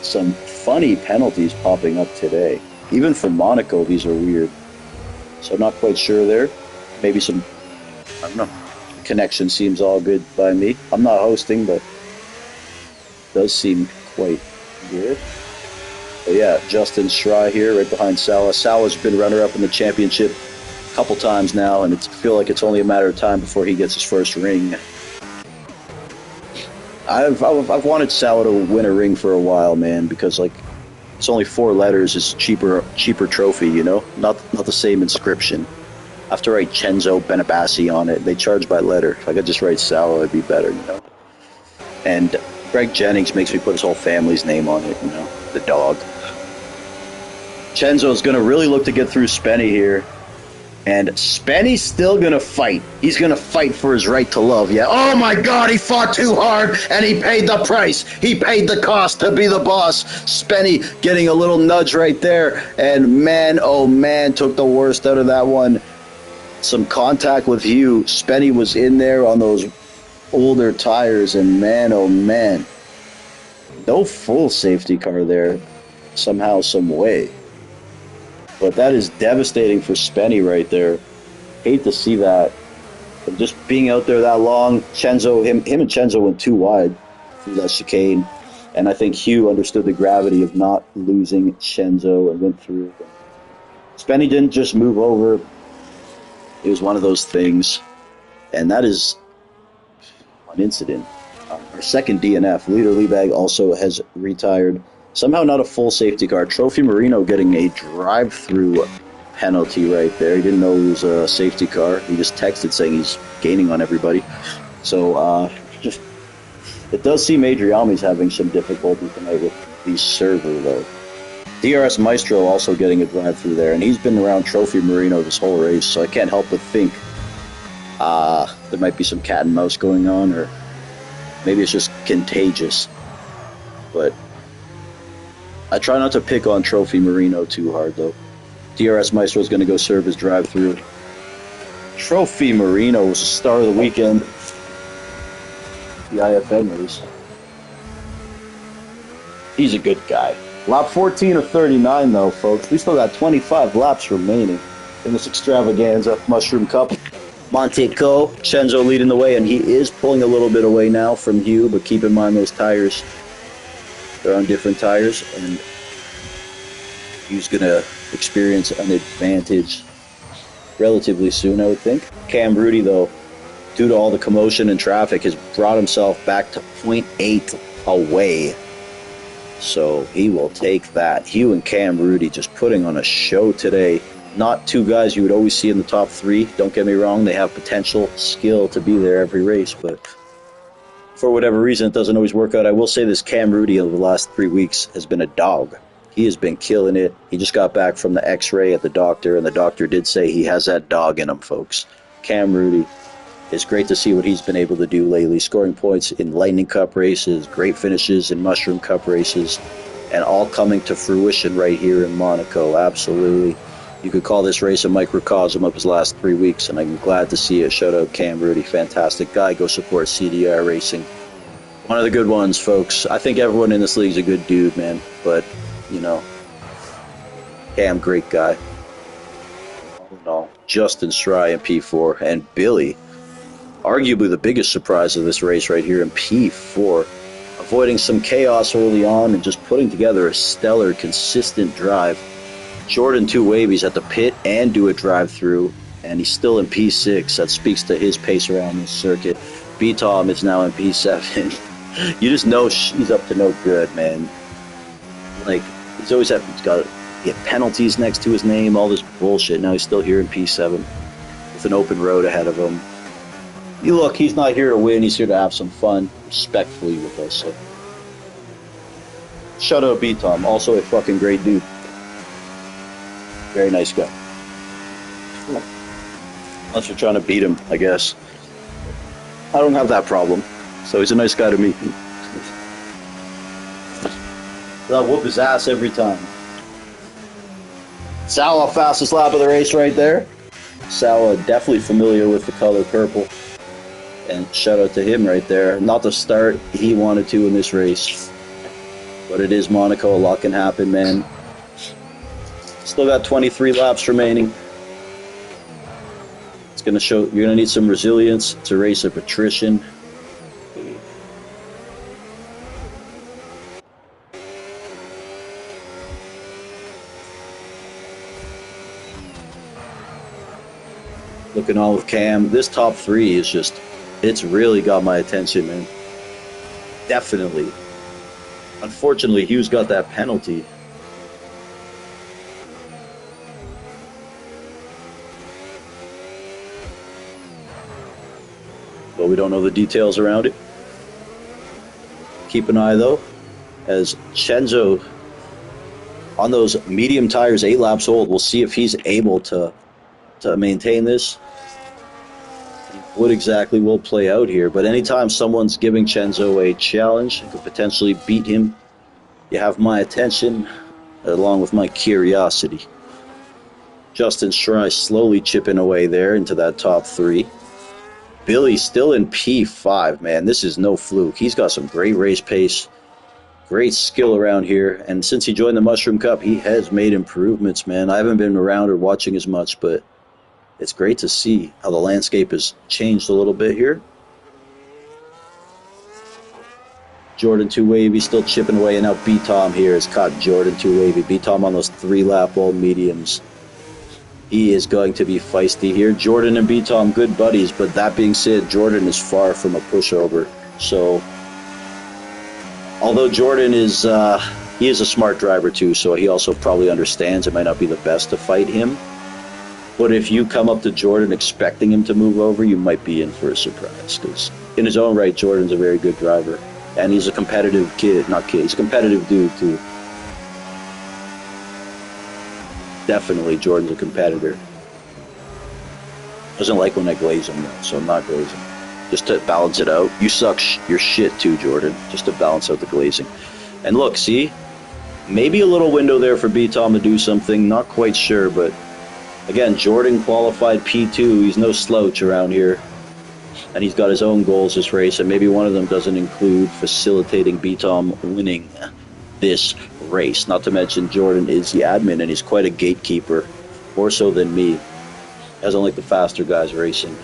Some funny penalties popping up today. Even for Monaco, these are weird. So not quite sure there. Maybe some, I don't know. Connection seems all good by me. I'm not hosting, but it does seem quite weird. But yeah, Justin Strei here, right behind Salah. Salah's been runner-up in the championship a couple times now, and I feel like it's only a matter of time before he gets his first ring. I've wanted Salah to win a ring for a while, man, because like it's only 4 letters. It's cheaper trophy, you know, not the same inscription. I have to write Chenzo Benabassi on it. They charge by letter. If I could just write Salah, it'd be better, you know. And Greg Jennings makes me put his whole family's name on it, you know, the dog. Chenzo's going to really look to get through Spenny here. And Spenny's still going to fight. He's going to fight for his right to love, yeah. Oh, my God, he fought too hard, and he paid the price. He paid the cost to be the boss. Spenny getting a little nudge right there. And man, oh, man, took the worst out of that one. Some contact with Hugh. Spenny was in there on those older tires, and man, oh, man. No full safety car there, somehow, some way. But that is devastating for Spenny right there. Hate to see that. But just being out there that long, Chenzo, him and Chenzo went too wide through that chicane. And I think Hugh understood the gravity of not losing Chenzo and went through. Spenny didn't just move over. It was one of those things. And that is an incident. Our second DNF, Leader Liebag, also has retired. Somehow not a full safety car. Trophy Marino getting a drive-through penalty right there. He didn't know it was a safety car. He just texted saying he's gaining on everybody. So it does seem Adriami's having some difficulty tonight with the server, though. DRS Maestro also getting a drive-through there, and he's been around Trophy Marino this whole race, so I can't help but think there might be some cat and mouse going on, or maybe it's just contagious. But I try not to pick on Trophy Marino too hard, though. DRS Maestro is going to go serve his drive-through. Trophy Marino was the star of the weekend. The IFM race. He's a good guy. Lap 14 of 39, though, folks. We still got 25 laps remaining in this extravaganza. Mushroom Cup. Monteco. Chenzo leading the way, and he is pulling a little bit away now from Hugh, but keep in mind those tires. They're on different tires, and Hugh's going to experience an advantage relatively soon, I would think. Cam Rudy, though, due to all the commotion and traffic, has brought himself back to 0.8 away. So he will take that. Hugh and Cam Rudy just putting on a show today. Not two guys you would always see in the top 3. Don't get me wrong, they have potential skill to be there every race, but for whatever reason, it doesn't always work out. I will say this, Cam Rudy over the last 3 weeks has been a dog. He has been killing it. He just got back from the x-ray at the doctor, and the doctor did say he has that dog in him, folks. Cam Rudy, it's great to see what he's been able to do lately, scoring points in Lightning Cup races, great finishes in Mushroom Cup races, and all coming to fruition right here in Monaco. Absolutely. You could call this race a microcosm of his last 3 weeks, and I'm glad to see it. Shout out Cam Rudy, fantastic guy. Go support CDR Racing. One of the good ones, folks. I think everyone in this league is a good dude, man. But, you know, Cam, great guy. All in all, Justin Strei in P4, and Billy, arguably the biggest surprise of this race right here in P4, avoiding some chaos early on and just putting together a stellar, consistent drive. Jordan 2 Wavy's at the pit and do a drive-through, and he's still in P6. That speaks to his pace around this circuit. B-Tom is now in P7. You just know he's up to no good, man. Like, he's got penalties next to his name, all this bullshit. Now he's still here in P7 with an open road ahead of him. Look, he's not here to win. He's here to have some fun, respectfully with us. So, shout out B-Tom, also a fucking great dude. Very nice guy. Unless you're trying to beat him, I guess. I don't have that problem. So he's a nice guy to meet. I'll whoop his ass every time. Sal, fastest lap of the race right there. Sal, definitely familiar with the color purple. And shout out to him right there. Not the start he wanted to in this race. But it is Monaco. A lot can happen, man. Still got 23 laps remaining. It's going to show you're going to need some resilience to race a patrician. Looking all of Cam. This top three is just, it's really got my attention, man. Definitely. Unfortunately, Hughes got that penalty. But we don't know the details around it. Keep an eye, though, as Chenzo, on those medium tires, 8 laps old, we'll see if he's able to maintain this. What exactly will play out here? But anytime someone's giving Chenzo a challenge, could potentially beat him, you have my attention, along with my curiosity. Justin Schrei slowly chipping away there into that top 3. Billy still in P5, man. This is no fluke. He's got some great race pace, great skill around here. And since he joined the Mushroom Cup, he has made improvements, man. I haven't been around or watching as much, but it's great to see how the landscape has changed a little bit here. Jordan 2 Wavy still chipping away, and now B-Tom here has caught Jordan 2 Wavy. B-Tom on those 3-lap old mediums. He is going to be feisty here. Jordan and B-Tom, good buddies, but that being said, Jordan is far from a pushover. So, although Jordan is, he is a smart driver too, so he also probably understands it might not be the best to fight him. But if you come up to Jordan expecting him to move over, you might be in for a surprise. Because in his own right, Jordan's a very good driver. And he's a competitive he's a competitive dude too. Definitely, Jordan's a competitor. Doesn't like when I glaze him though, so I'm not glazing. Just to balance it out. You suck your shit too, Jordan. Just to balance out the glazing. And look, see? Maybe a little window there for B-Tom to do something. Not quite sure, but again, Jordan qualified P2. He's no slouch around here. And he's got his own goals this race, and maybe one of them doesn't include facilitating B-Tom winning this race. Not to mention Jordan is the admin, and he's quite a gatekeeper, more so than me. Doesn't like the faster guys racing.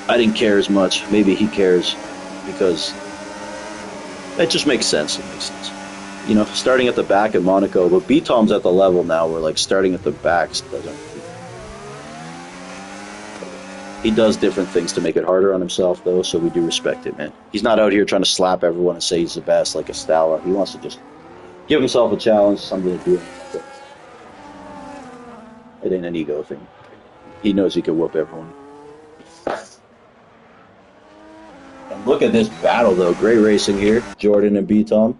I didn't care as much. Maybe he cares, because it just makes sense. It makes sense. You know, starting at the back in Monaco, but B-Tom's at the level now where, like, starting at the back doesn't. He does different things to make it harder on himself, though, so we do respect it, man. He's not out here trying to slap everyone and say he's the best like Estella. He wants to just give himself a challenge, something to do. It ain't an ego thing. He knows he can whoop everyone. And look at this battle, though. Great racing here. Jordan and B-Tom.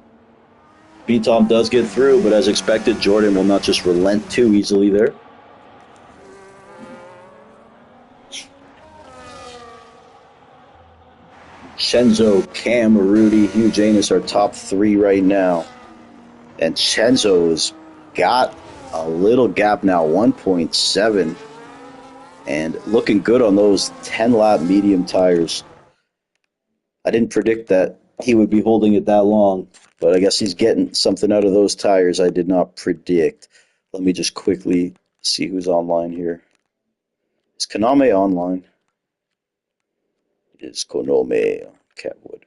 B-Tom does get through, but as expected, Jordan will not just relent too easily there. Chenzo, Cam, Rudy, Hugh Janus are top 3 right now. And Chenzo's got a little gap now, 1.7. And looking good on those 10-lap medium tires. I didn't predict that he would be holding it that long, but I guess he's getting something out of those tires I did not predict. Let me just quickly see who's online here. Is Koname online? It is Koname Catwood.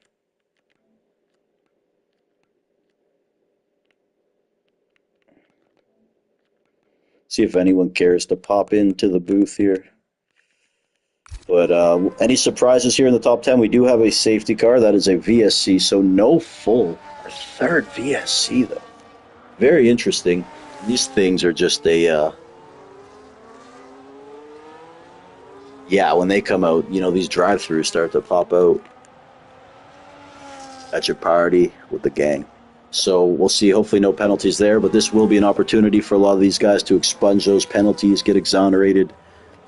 See if anyone cares to pop into the booth here. But any surprises here in the top 10? We do have a safety car. That is a VSC, so no full. Our third VSC, though. Very interesting. These things are just a... yeah, when they come out, you know, these drive-thrus start to pop out at your party with the gang. So we'll see. Hopefully no penalties there, but this will be an opportunity for a lot of these guys to expunge those penalties, get exonerated,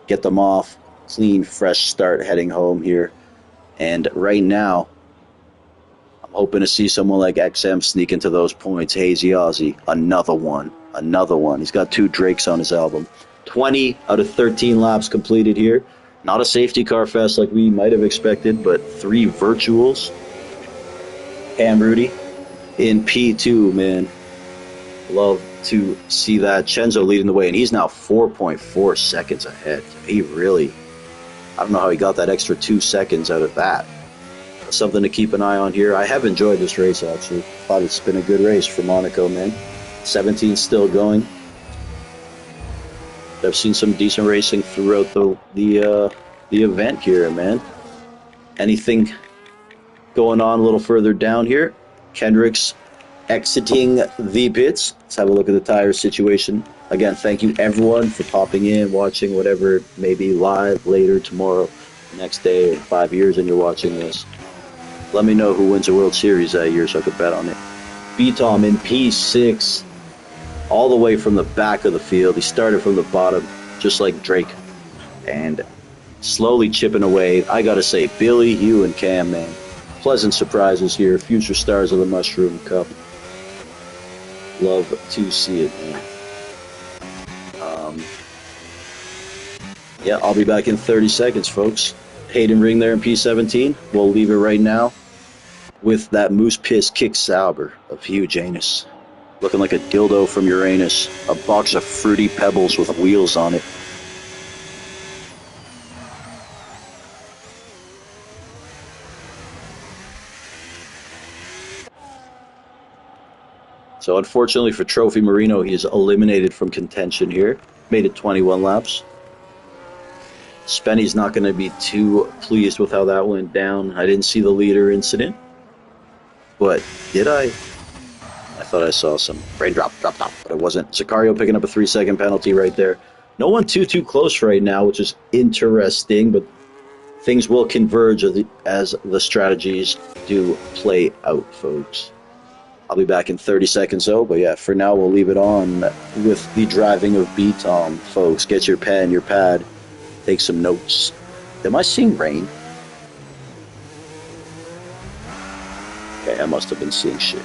get them off. Clean, fresh start heading home here. And right now, I'm hoping to see someone like XM sneak into those points. Hazy Aussie, another one. Another one. He's got 2 Drakes on his album. 20 out of 13 laps completed here. Not a safety car fest like we might have expected, but 3 virtuals. Cam Rudy in P2, man. Love to see that. Chenzo leading the way, and he's now 4.4 seconds ahead. He really, I don't know how he got that extra 2 seconds out of that. Something to keep an eye on here. I have enjoyed this race, actually. Thought it's been a good race for Monaco, man. 17 still going. I've seen some decent racing throughout the event here, man. Anything going on a little further down here? Kendrick's exiting the pits. Let's have a look at the tire situation. Again, thank you everyone for popping in, watching, whatever it may be, live, later, tomorrow, next day, in 5 years, and you're watching this. Let me know who wins the World Series that year so I could bet on it. B-Tom in P6, all the way from the back of the field. He started from the bottom, just like Drake, and slowly chipping away. I gotta say, Billy, Hugh, and Cam, man. Pleasant surprises here. Future stars of the Mushroom Cup. Love to see it, man. Yeah, I'll be back in 30 seconds, folks. Hayden Ring there in P17. We'll leave it right now with that Moose Piss Kick Sauber of Hugh Janus. Looking like a dildo from Uranus. A box of fruity pebbles with wheels on it. So unfortunately for Trophy Marino, he is eliminated from contention here. Made it 21 laps. Spenny's not going to be too pleased with how that went down. I didn't see the leader incident. But did I? I thought I saw some raindrop, drop, but it wasn't. Sicario picking up a 3-second penalty right there. No one too close right now, which is interesting, but things will converge as the strategies do play out, folks. I'll be back in 30 seconds, though. But yeah, for now, we'll leave it on with the driving of B-Tom, folks. Get your pen, your pad, take some notes. Am I seeing rain? Okay, I must have been seeing shit.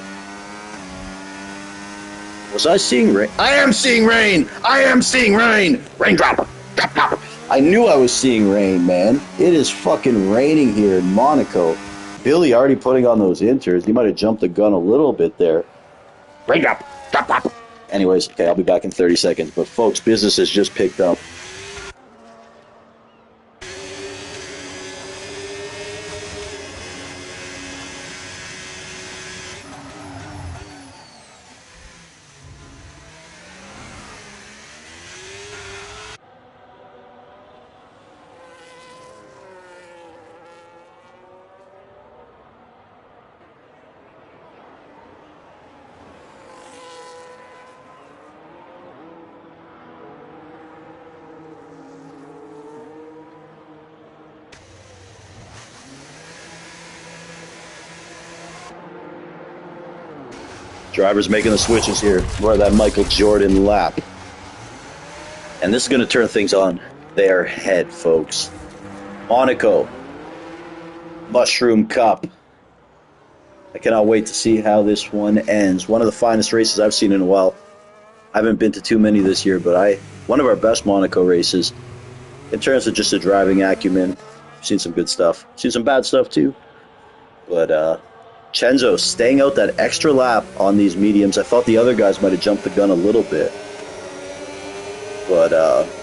Was I seeing rain? I am seeing rain! I am seeing rain! Raindrop! Drop, drop! I knew I was seeing rain, man. It is fucking raining here in Monaco. Billy already putting on those inters. He might have jumped the gun a little bit there. Raindrop! Drop, drop! Anyways, okay, I'll be back in 30 seconds. But folks, business has just picked up. Drivers making the switches here. More of that Michael Jordan lap. And this is going to turn things on their head, folks. Monaco. Mushroom Cup. I cannot wait to see how this one ends. One of the finest races I've seen in a while. I haven't been to too many this year, but one of our best Monaco races. In terms of just the driving acumen, I've seen some good stuff. Seen some bad stuff too. But, Chenzo staying out that extra lap on these mediums. I thought the other guys might have jumped the gun a little bit. But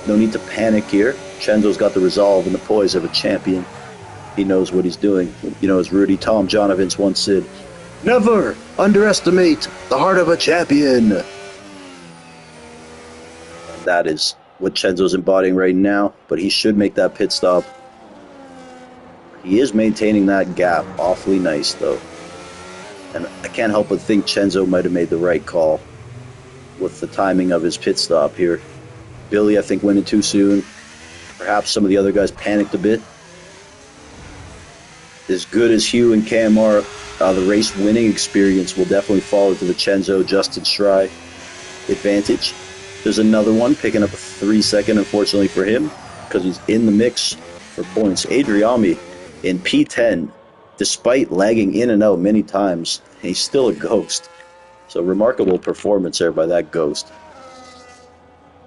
no need to panic here. Chenzo's got the resolve and the poise of a champion. He knows what he's doing. You know, as Rudy Tom Jonovitz once said, never underestimate the heart of a champion. And that is what Chenzo's embodying right now, but he should make that pit stop. He is maintaining that gap awfully nice, though. And I can't help but think Chenzo might have made the right call with the timing of his pit stop here. Billy, I think, went in too soon. Perhaps some of the other guys panicked a bit. As good as Hugh and Cam are, the race winning experience will definitely fall into the Chenzo Justin Schrei advantage. There's another one picking up a 3-second, unfortunately for him, because he's in the mix for points. Adriami in P10, despite lagging in and out many times, he's still a ghost. So remarkable performance there by that ghost.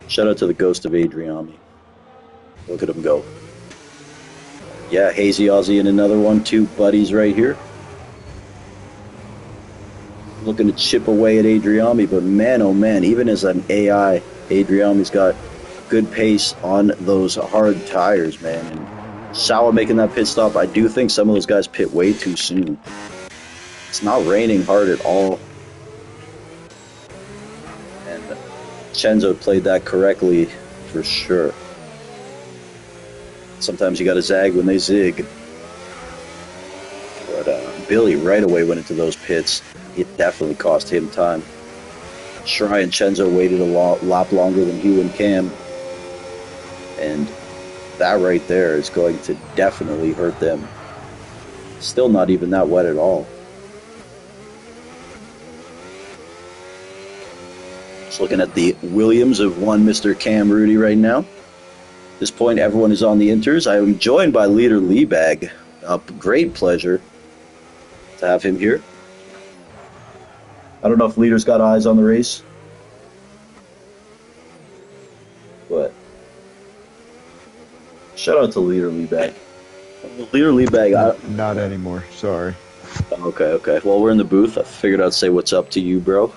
Shout out to the ghost of Adriami. Look at him go. Yeah, Hazy Aussie in another one. 2 buddies right here. Looking to chip away at Adriami, but man, oh man, even as an AI, Adriami's got good pace on those hard tires, man. And Sawa making that pit stop, I do think some of those guys pit way too soon. It's not raining hard at all. And Chenzo played that correctly for sure. Sometimes you got to zag when they zig. But Billy right away went into those pits. It definitely cost him time. Schrei and Chenzo waited a lot longer than Hugh and Cam. And that right there is going to definitely hurt them. Still not even that wet at all. Just looking at the Williams of one Mr. Cam Rudy right now. At this point, everyone is on the inters. I am joined by leader Leebag. A great pleasure to have him here. I don't know if leader's got eyes on the race, but shout out to leader Leebag. Leader Leebag. Not anymore. Sorry. Okay. Well, we're in the booth. I figured I'd say what's up to you, bro.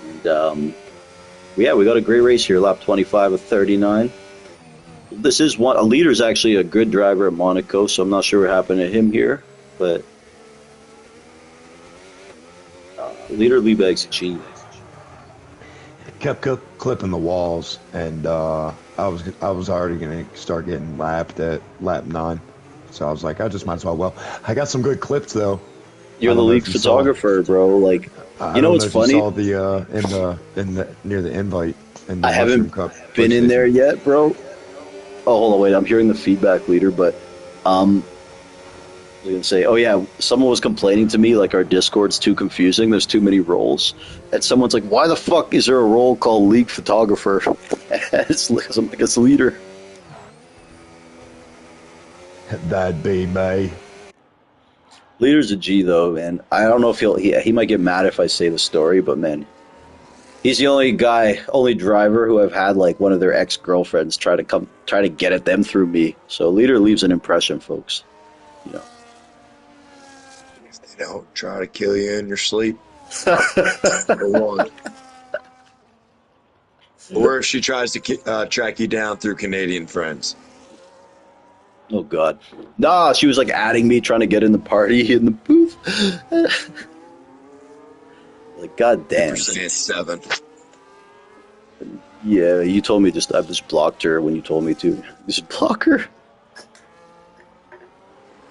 And yeah, we got a great race here. Lap 25 of 39. This is one. A leader's actually a good driver at Monaco, so I'm not sure what happened to him here, but. Leader Leebag's a genius. Kept clipping the walls, and I was already gonna start getting lapped at lap 9, so I was like, I just might as well. Well, I got some good clips though. You're the league photographer, bro. Like, you know what's funny? You saw the in the near the invite. In the I haven't been in there yet, bro. Oh, hold on, wait. I'm hearing the feedback, leader, but I was gonna say, oh yeah, someone was complaining to me like our Discord's too confusing. There's too many roles, and someone's like, "Why the fuck is there a role called league photographer?" It's because I'm like, it's leader. That'd be me. Leader's a G though, man. I don't know if he might get mad if I say the story, but man, he's the only driver who I've had like one of their ex-girlfriends try to get at them through me. So leader leaves an impression, folks. You know. They don't try to kill you in your sleep. Number one. Or if she tries to track you down through Canadian friends. Oh, God. Nah, she was like adding me, trying to get in the party in the booth. Like, God damn. 7. Yeah, you told me I just blocked her when you told me to. Just block her?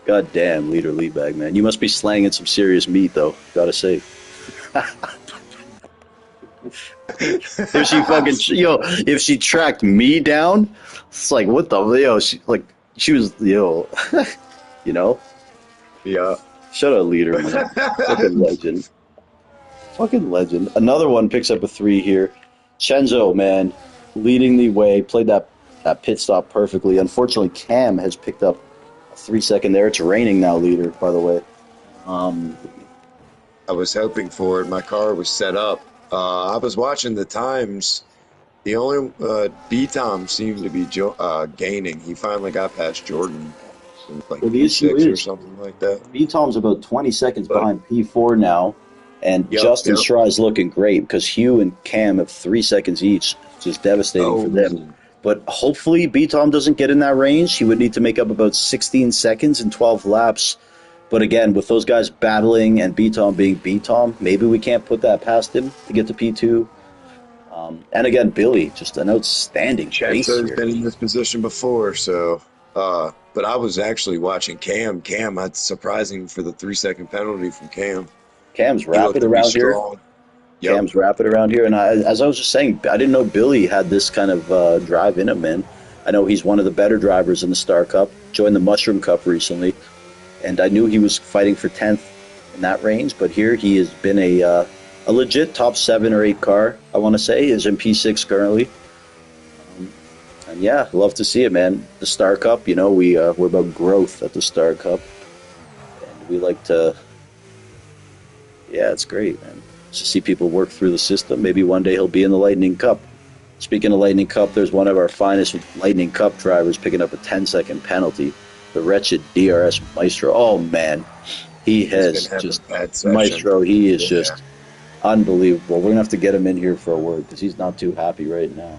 God damn, leader Leebag, man. You must be slanging some serious meat, though. Gotta say. If she tracked me down, it's like, what the, she was, you know? Yeah. Shut up, leader, man. Fucking legend. Fucking legend. Another one picks up a 3 here. Chenzo, man, leading the way, played that pit stop perfectly. Unfortunately, Cam has picked up 3-second there. It's raining now, leader, by the way. I was hoping for it. My car was set up. I was watching the times. The only B-Tom seemed to be gaining. He finally got past Jordan. Like P6 or something like that. B-Tom's about 20 seconds behind P4 now. And Justin Schrei's looking great because Hugh and Cam have 3 seconds each. It's just devastating for them. But hopefully B-Tom doesn't get in that range. He would need to make up about 16 seconds in 12 laps. But again, with those guys battling and B-Tom being B-Tom, maybe we can't put that past him to get to P2. And again, Billy, just an outstanding race Chenzo's here. been in this position before, so but I was actually watching Cam. Cam, that's surprising for the 3 second penalty from Cam. Cam's He looked rapid to be around here. strong. Yep. Cam's rapid around here, and as I was just saying, I didn't know Billy had this kind of drive in him, man. I know he's one of the better drivers in the Star Cup. Joined the Mushroom Cup recently, and I knew he was fighting for 10th in that range. But here he has been a legit top 7 or 8 car. I want to say is in P6 currently, and yeah, love to see it, man. The Star Cup, we're about growth at the Star Cup, and we like to. Yeah, it's great, man. To see people work through the system. Maybe one day he'll be in the Lightning Cup. Speaking of Lightning Cup, there's one of our finest Lightning Cup drivers picking up a 10-second penalty. The wretched DRS Maestro. Oh, man. He He's been has having just. a bad session. Maestro, he is Yeah. just unbelievable. We're going to have to get him in here for a word because he's not too happy right now.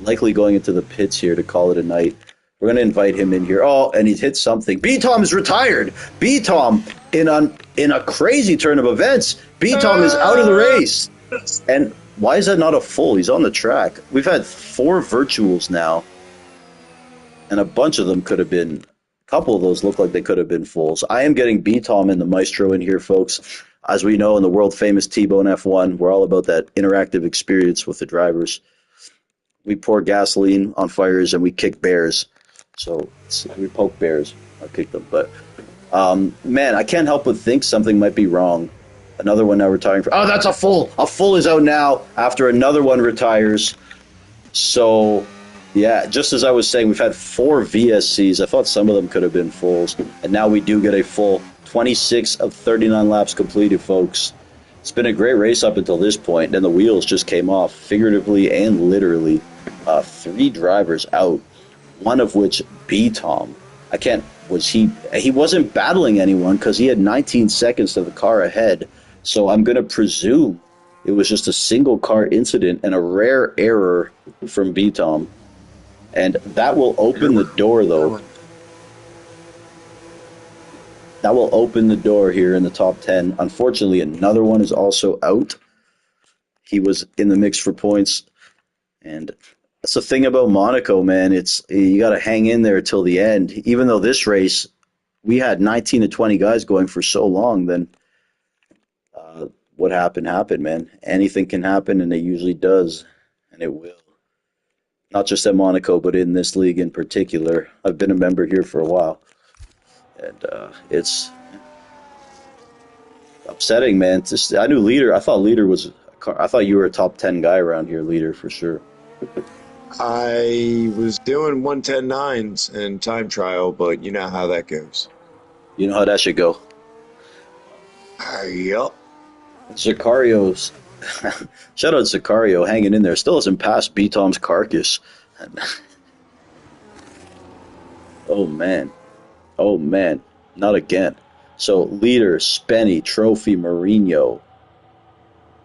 Likely going into the pits here to call it a night. We're going to invite him in here. Oh, and he's hit something. B-Tom is retired. B-Tom, in a crazy turn of events, B-Tom is out of the race. And why is that not a full? He's on the track. We've had 4 virtuals now, and a bunch of them could have been. A couple of those look like they could have been fulls. I am getting B-Tom and the Maestro in here, folks. As we know, in the world famous T-Bone F1, we're all about that interactive experience with the drivers. We pour gasoline on fires and we kick bears. So we poke bears. I'll kick them. But man, I can't help but think something might be wrong. Another one now retiring. Oh, that's a full. A full is out now after another one retires. So, yeah, just as I was saying, we've had 4 VSCs. I thought some of them could have been fulls. And now we do get a full. 26 of 39 laps completed, folks. It's been a great race up until this point, and the wheels just came off, figuratively and literally. 3 drivers out, one of which B-Tom. He wasn't battling anyone because he had 19 seconds to the car ahead. So I'm going to presume it was just a single car incident and a rare error from B-Tom. And that will open the door, though. That will open the door here in the top 10. Unfortunately, another one is also out. He was in the mix for points. And that's the thing about Monaco, man. You got to hang in there till the end. Even though this race, we had 19 to 20 guys going for so long, then what happened, man. Anything can happen, and it usually does, and it will. Not just at Monaco, but in this league in particular. I've been a member here for a while, and it's upsetting, man. I knew Leader. I thought you were a top 10 guy around here, Leader, for sure. I was doing 110.9s in time trial, but you know how that goes. You know how that should go. Yep. Sicario's shout out Sicario hanging in there. Still hasn't passed B-Tom's carcass. Oh man. Oh man. Not again. So Leader, Spenny, Trophy, Mourinho,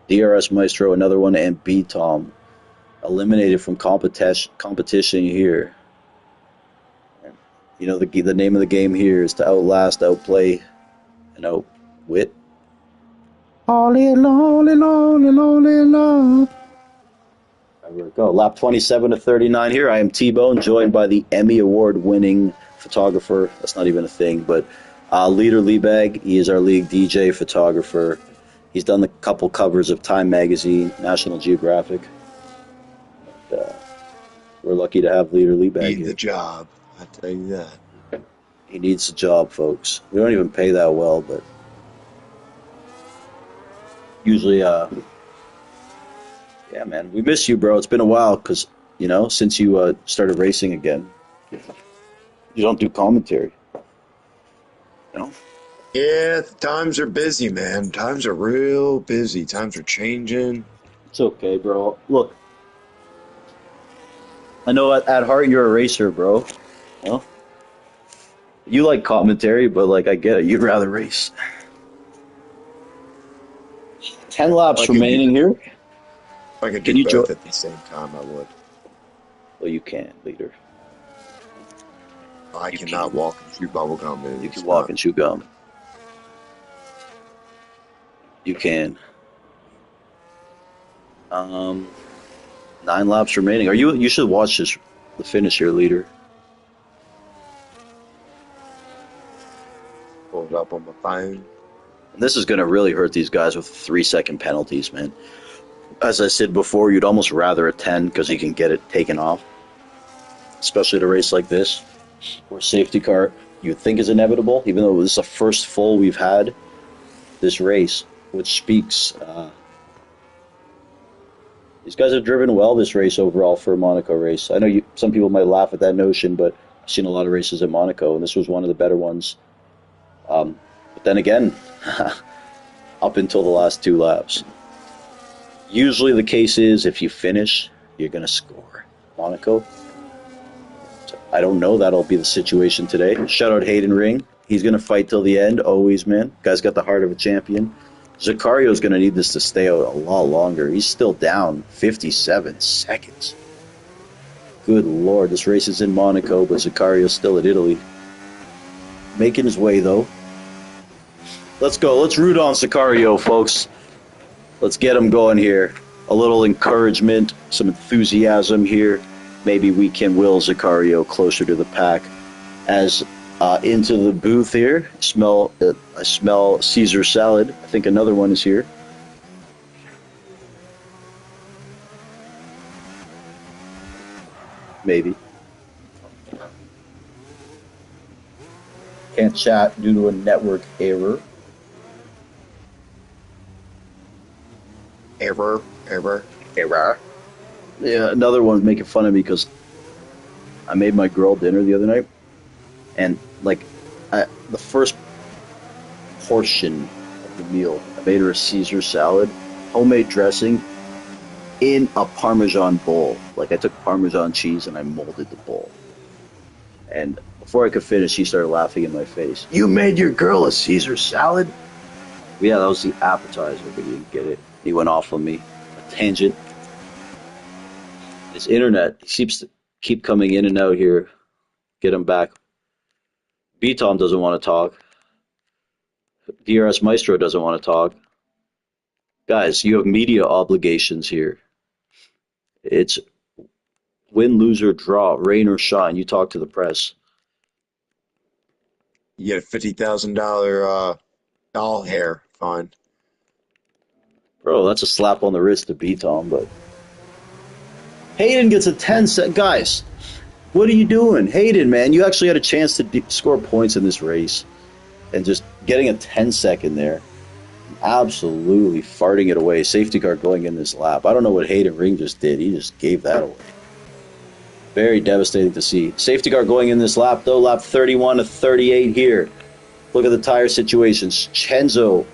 DRS Maestro, another one, and B-Tom eliminated from competition here. You know, the name of the game here is to outlast, outplay, and outwit. All alone, alone, alone, alone. There we go. Lap 27 to 39 here. I am T-Bone, joined by the Emmy Award-winning photographer. That's not even a thing, but Leader Liebag. He is our league DJ photographer. He's done a couple covers of Time Magazine, National Geographic. And, we're lucky to have Leader Liebag Need here. the job, I tell you that. He needs a job, folks. We don't even pay that well, but usually, yeah, man, we miss you, bro. It's been a while because, since you started racing again, you don't do commentary. Yeah, times are busy, man. Times are real busy. Times are changing. It's okay, bro. Look, I know at heart you're a racer, bro. You like commentary, but I get it. You'd rather race. 10 laps remaining here. If I could do both at the same time, I would. Well, you can, Leader. I cannot walk and chew bubblegum. You can walk and chew gum. You can. Um, 9 laps remaining. You should watch this, the finish here, leader. Pull it up on my phone. And this is going to really hurt these guys with 3-second penalties, man. As I said before, you'd almost rather a 10 because you can get it taken off, especially at a race like this, where safety car you would think is inevitable, even though this is the first full we've had this race, which speaks. These guys have driven well this race overall for a Monaco race. I know some people might laugh at that notion, but I've seen a lot of races at Monaco, and this was one of the better ones. But then again, up until the last 2 laps. Usually the case is if you finish, you're going to score. Monaco. So I don't know that'll be the situation today. Shout out Hayden Ring. He's going to fight till the end, always, man. Guy's got the heart of a champion. Zaccario's going to need this to stay out a lot longer. He's still down 57 seconds. Good Lord, this race is in Monaco, but Zaccario's still at Italy. Making his way, though. Let's go. Let's root on Zaccario, folks. Let's get him going here. A little encouragement, some enthusiasm here. Maybe we can will Zaccario closer to the pack. As into the booth here, I smell Caesar salad. I think another one is here. Maybe. Can't chat due to a network error. Error. Yeah, another one's making fun of me because I made my girl dinner the other night, and like the first portion of the meal, I made her a Caesar salad, homemade dressing, in a Parmesan bowl. Like I took Parmesan cheese and I molded the bowl. And before I could finish, she started laughing in my face. You made your girl a Caesar salad? Yeah, that was the appetizer, but he didn't get it. He went off on me. A tangent. His internet, he seems to keep coming in and out here. Get him back. B-Tom doesn't want to talk. DRS Maestro doesn't want to talk. Guys, you have media obligations here. It's win, lose, or draw, rain or shine. You talk to the press. You get a $50,000 doll hair. Fine. Bro, that's a slap on the wrist to B-Tom, but Hayden gets a 10-second. Guys, what are you doing? Hayden, man, you actually had a chance to score points in this race. And just getting a 10-second there, absolutely farting it away. Safety car going in this lap. I don't know what Hayden Ring just did. He just gave that away. Very devastating to see. Safety car going in this lap, though. Lap 31 to 38 here. Look at the tire situations. Chenzo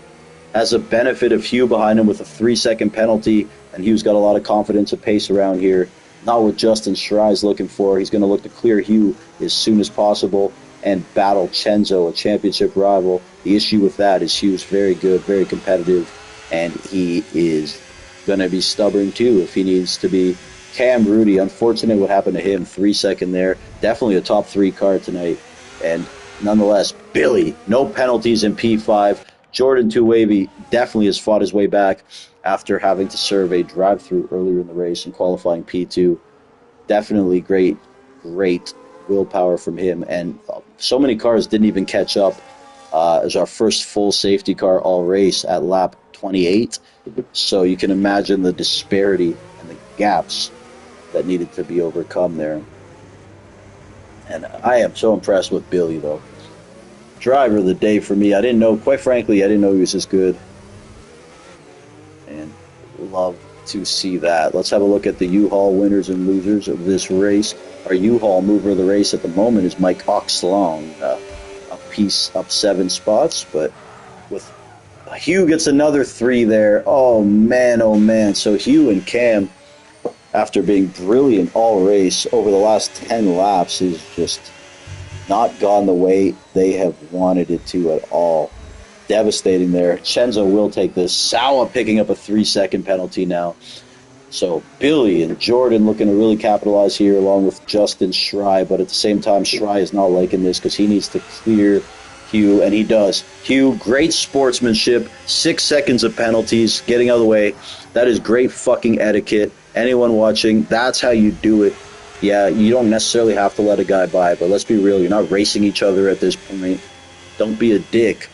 has a benefit of Hugh behind him with a 3-second penalty, and Hugh's got a lot of confidence and pace around here. Not what Justin Schrey's looking for. He's going to look to clear Hugh as soon as possible and battle Chenzo, a championship rival. The issue with that is Hugh's very good, very competitive, and he is going to be stubborn too if he needs to be. Cam Rudy, unfortunate what happened to him, 3-second there. Definitely a top 3 car tonight. And nonetheless, Billy, no penalties in P5. Jordan Two-Wavy definitely has fought his way back after having to serve a drive-through earlier in the race and qualifying P2. Definitely great willpower from him. And so many cars didn't even catch up as our first full safety car all race at lap 28. So you can imagine the disparity and the gaps that needed to be overcome there. And I am so impressed with Billy, though. Driver of the day for me. Quite frankly, I didn't know he was this good. And love to see that. Let's have a look at the U-Haul winners and losers of this race. Our U-Haul mover of the race at the moment is Mike Oxlong. A piece up 7 spots, but with Hugh gets another 3 there. Oh man. So Hugh and Cam, after being brilliant all race over the last 10 laps, is just not gone the way they have wanted it to at all. Devastating there. Chenzo will take this. Sawa picking up a 3-second penalty now. So Billy and Jordan looking to really capitalize here along with Justin Schrey, but at the same time Schrey is not liking this because he needs to clear Hugh, and he does. Hugh, great sportsmanship, 6 seconds of penalties, getting out of the way. That is great fucking etiquette. Anyone watching, that's how you do it. Yeah, you don't necessarily have to let a guy by, but let's be real, you're not racing each other at this point. Don't be a dick,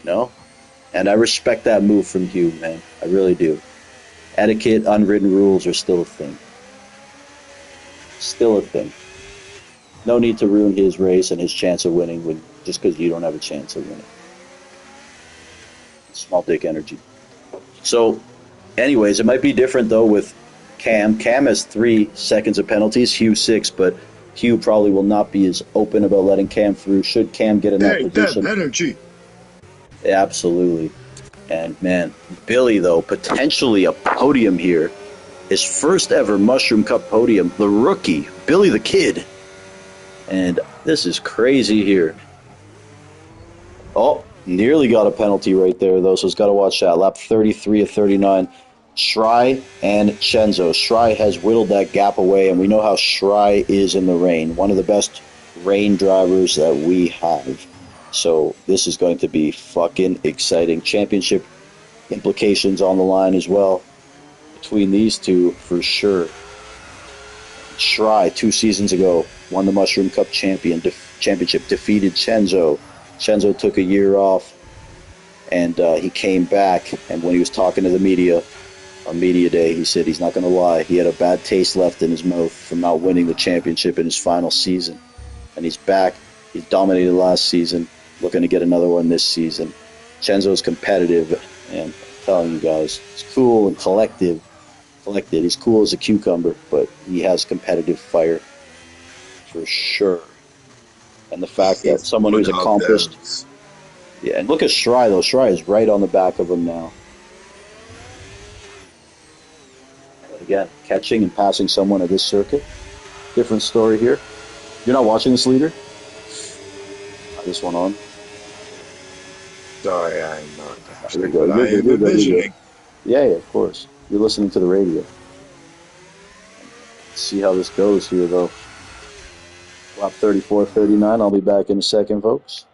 no? And I respect that move from Hugh, man. I really do. Etiquette, unwritten rules are still a thing. Still a thing. No need to ruin his race and his chance of winning just because you don't have a chance of winning. Small dick energy. So, anyways, it might be different though with Cam. Cam has 3 seconds of penalties, Hugh 6, but Hugh probably will not be as open about letting Cam through. Should Cam get in that Hey, that position? energy. Absolutely. And man, Billy though, potentially a podium here. His first ever Mushroom Cup podium, the rookie, Billy the Kid. And this is crazy here. Oh, nearly got a penalty right there, though, so he's got to watch that. Lap 33 of 39. Schrei and Chenzo. Schrei has whittled that gap away, and we know how Schrei is in the rain. One of the best rain drivers that we have. So this is going to be fucking exciting. Championship implications on the line as well between these two for sure. Schrei, 2 seasons ago, won the Mushroom Cup championship, defeated Chenzo. Chenzo took a year off, and he came back. And when he was talking to the media on media day, he said he's not going to lie. He had a bad taste left in his mouth from not winning the championship in his final season. And he's back. He's dominated last season, looking to get another one this season. Chenzo's competitive, and I'm telling you guys, he's cool and collected. He's cool as a cucumber, but he has competitive fire for sure. And the fact that He's someone one who's of accomplished, those. yeah, and look at Schrei though. Schrei is right on the back of him now. But again, catching and passing someone at this circuit, different story here. You're not watching this leader? This one on. Sorry, I'm not There you actually, go. but I am You're good. You're good. envisioning. Yeah, of course. You're listening to the radio. Let's see how this goes here, though. Lap 34, 39. I'll be back in a second, folks.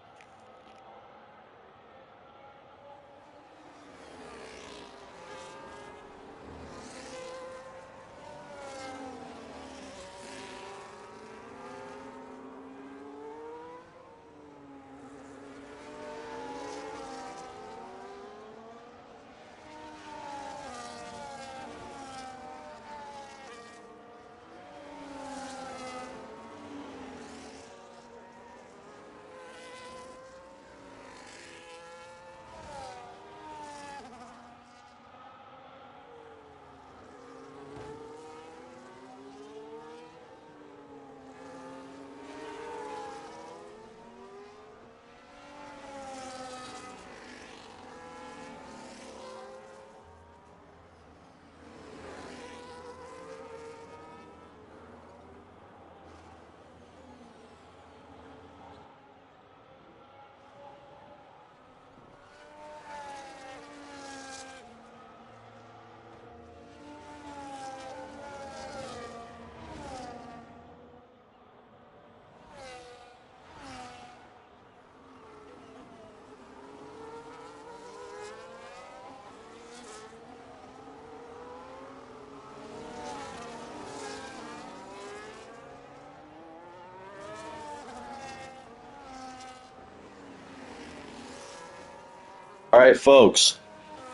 All right, folks.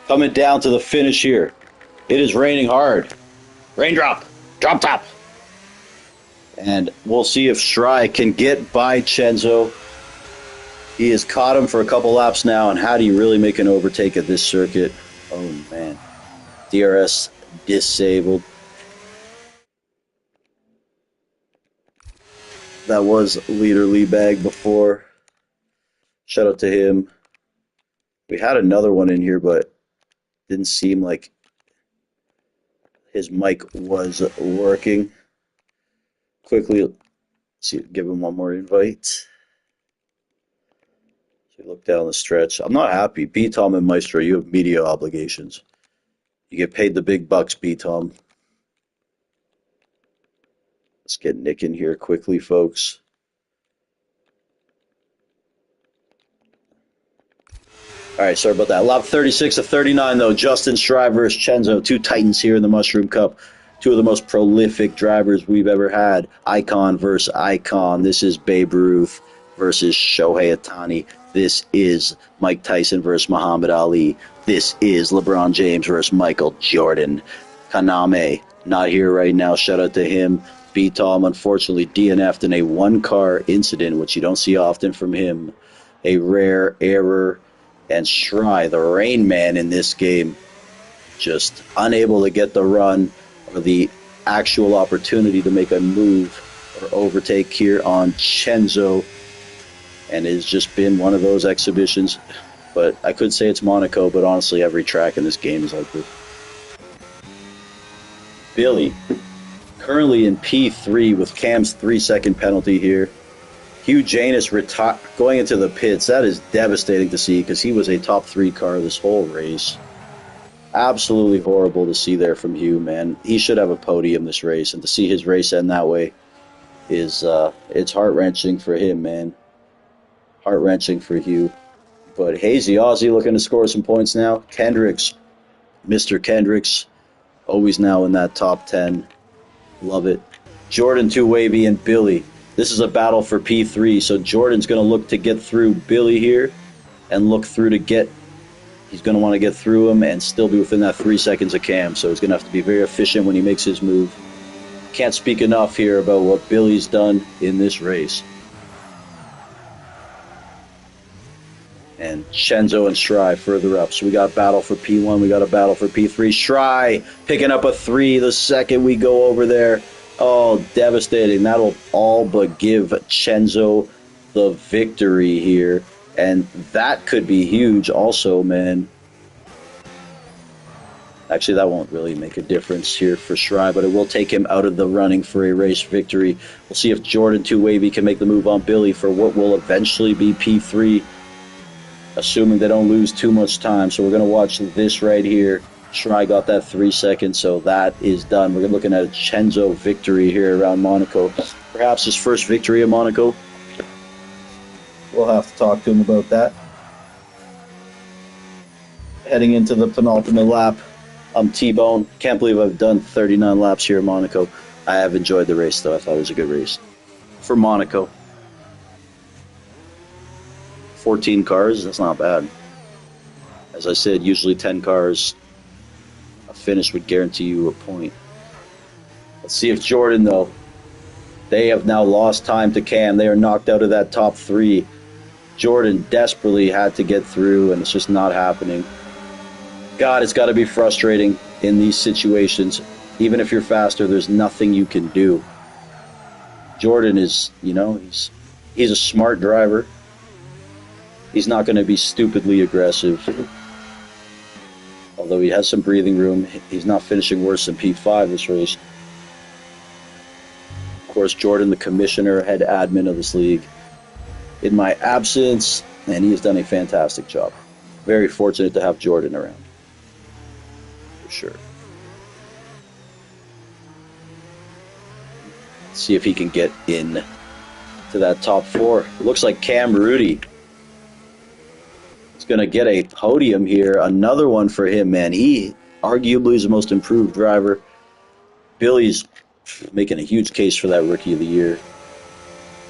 Coming down to the finish here. It is raining hard. Raindrop. Drop top. And we'll see if Schrei can get by Chenzo. He has caught him for a couple laps now, and how do you really make an overtake at this circuit? Oh, man. DRS disabled. That was leader Liebag before. Shout out to him. We had another one in here, but didn't seem like his mic was working. Quickly, see, give him one more invite. So look down the stretch. I'm not happy. B Tom and Maestro, you have media obligations. You get paid the big bucks, B Tom. Let's get Nick in here quickly, folks. All right, sorry about that. Lap 36 of 39, though. Justin Schreiber versus Chenzo, two titans here in the Mushroom Cup. Two of the most prolific drivers we've ever had. Icon versus icon. This is Babe Ruth versus Shohei Ohtani. This is Mike Tyson versus Muhammad Ali. This is LeBron James versus Michael Jordan. Kaname, not here right now. Shout out to him. B-Tom, unfortunately, DNF'd in a one-car incident, which you don't see often from him. A rare error. And Shry, the Rain Man in this game, just unable to get the run or the actual opportunity to make a move or overtake here on Chenzo. And it's just been one of those exhibitions. But I could say it's Monaco, but honestly, every track in this game is like this. Billy, currently in P3 with Cam's 3-second penalty here. Hugh Janus going into the pits. That is devastating to see because he was a top 3 car this whole race. Absolutely horrible to see there from Hugh, man. He should have a podium this race, and to see his race end that way is it's heart-wrenching for him, man. Heart-wrenching for Hugh. But Hazy Aussie looking to score some points now. Kendricks, Mr. Kendricks, always now in that top 10. Love it. Jordan 2 Wavy and Billy. This is a battle for P3, so Jordan's going to look to get through Billy here and look through to get, he's going to want to get through him and still be within that 3 seconds of Cam, so he's going to have to be very efficient when he makes his move. Can't speak enough here about what Billy's done in this race. And Chenzo and Shry further up. So we got battle for P1, we got a battle for P3. Shry picking up a 3 the second we go over there. Oh, devastating. That'll all but give Chenzo the victory here. And that could be huge also, man. Actually, that won't really make a difference here for Shry, but it will take him out of the running for a race victory. We'll see if Jordan 2 Wavy can make the move on Billy for what will eventually be P3, assuming they don't lose too much time. So we're going to watch this right here. Shry got that 3 seconds, so that is done. We're looking at a Chenzo victory here around Monaco. Perhaps his first victory in Monaco. We'll have to talk to him about that. Heading into the penultimate lap, I'm T-Bone. Can't believe I've done 39 laps here in Monaco. I have enjoyed the race, though. I thought it was a good race. For Monaco. 14 cars, that's not bad. As I said, usually 10 cars. Finish would guarantee you a point. Let's see if Jordan, though. They have now lost time to Cam. They are knocked out of that top 3. Jordan desperately had to get through, and it's just not happening. God, it's got to be frustrating in these situations. Even if you're faster, there's nothing you can do. Jordan is, he's a smart driver. He's not going to be stupidly aggressive. Although he has some breathing room, he's not finishing worse than P5 this race. Of course, Jordan, the commissioner, head admin of this league, in my absence, and he has done a fantastic job. Very fortunate to have Jordan around. For sure. Let's see if he can get in to that top 4. Looks like Cam Rudy going to get a podium here. Another one for him, man. He arguably is the most improved driver. Billy's making a huge case for that Rookie of the Year.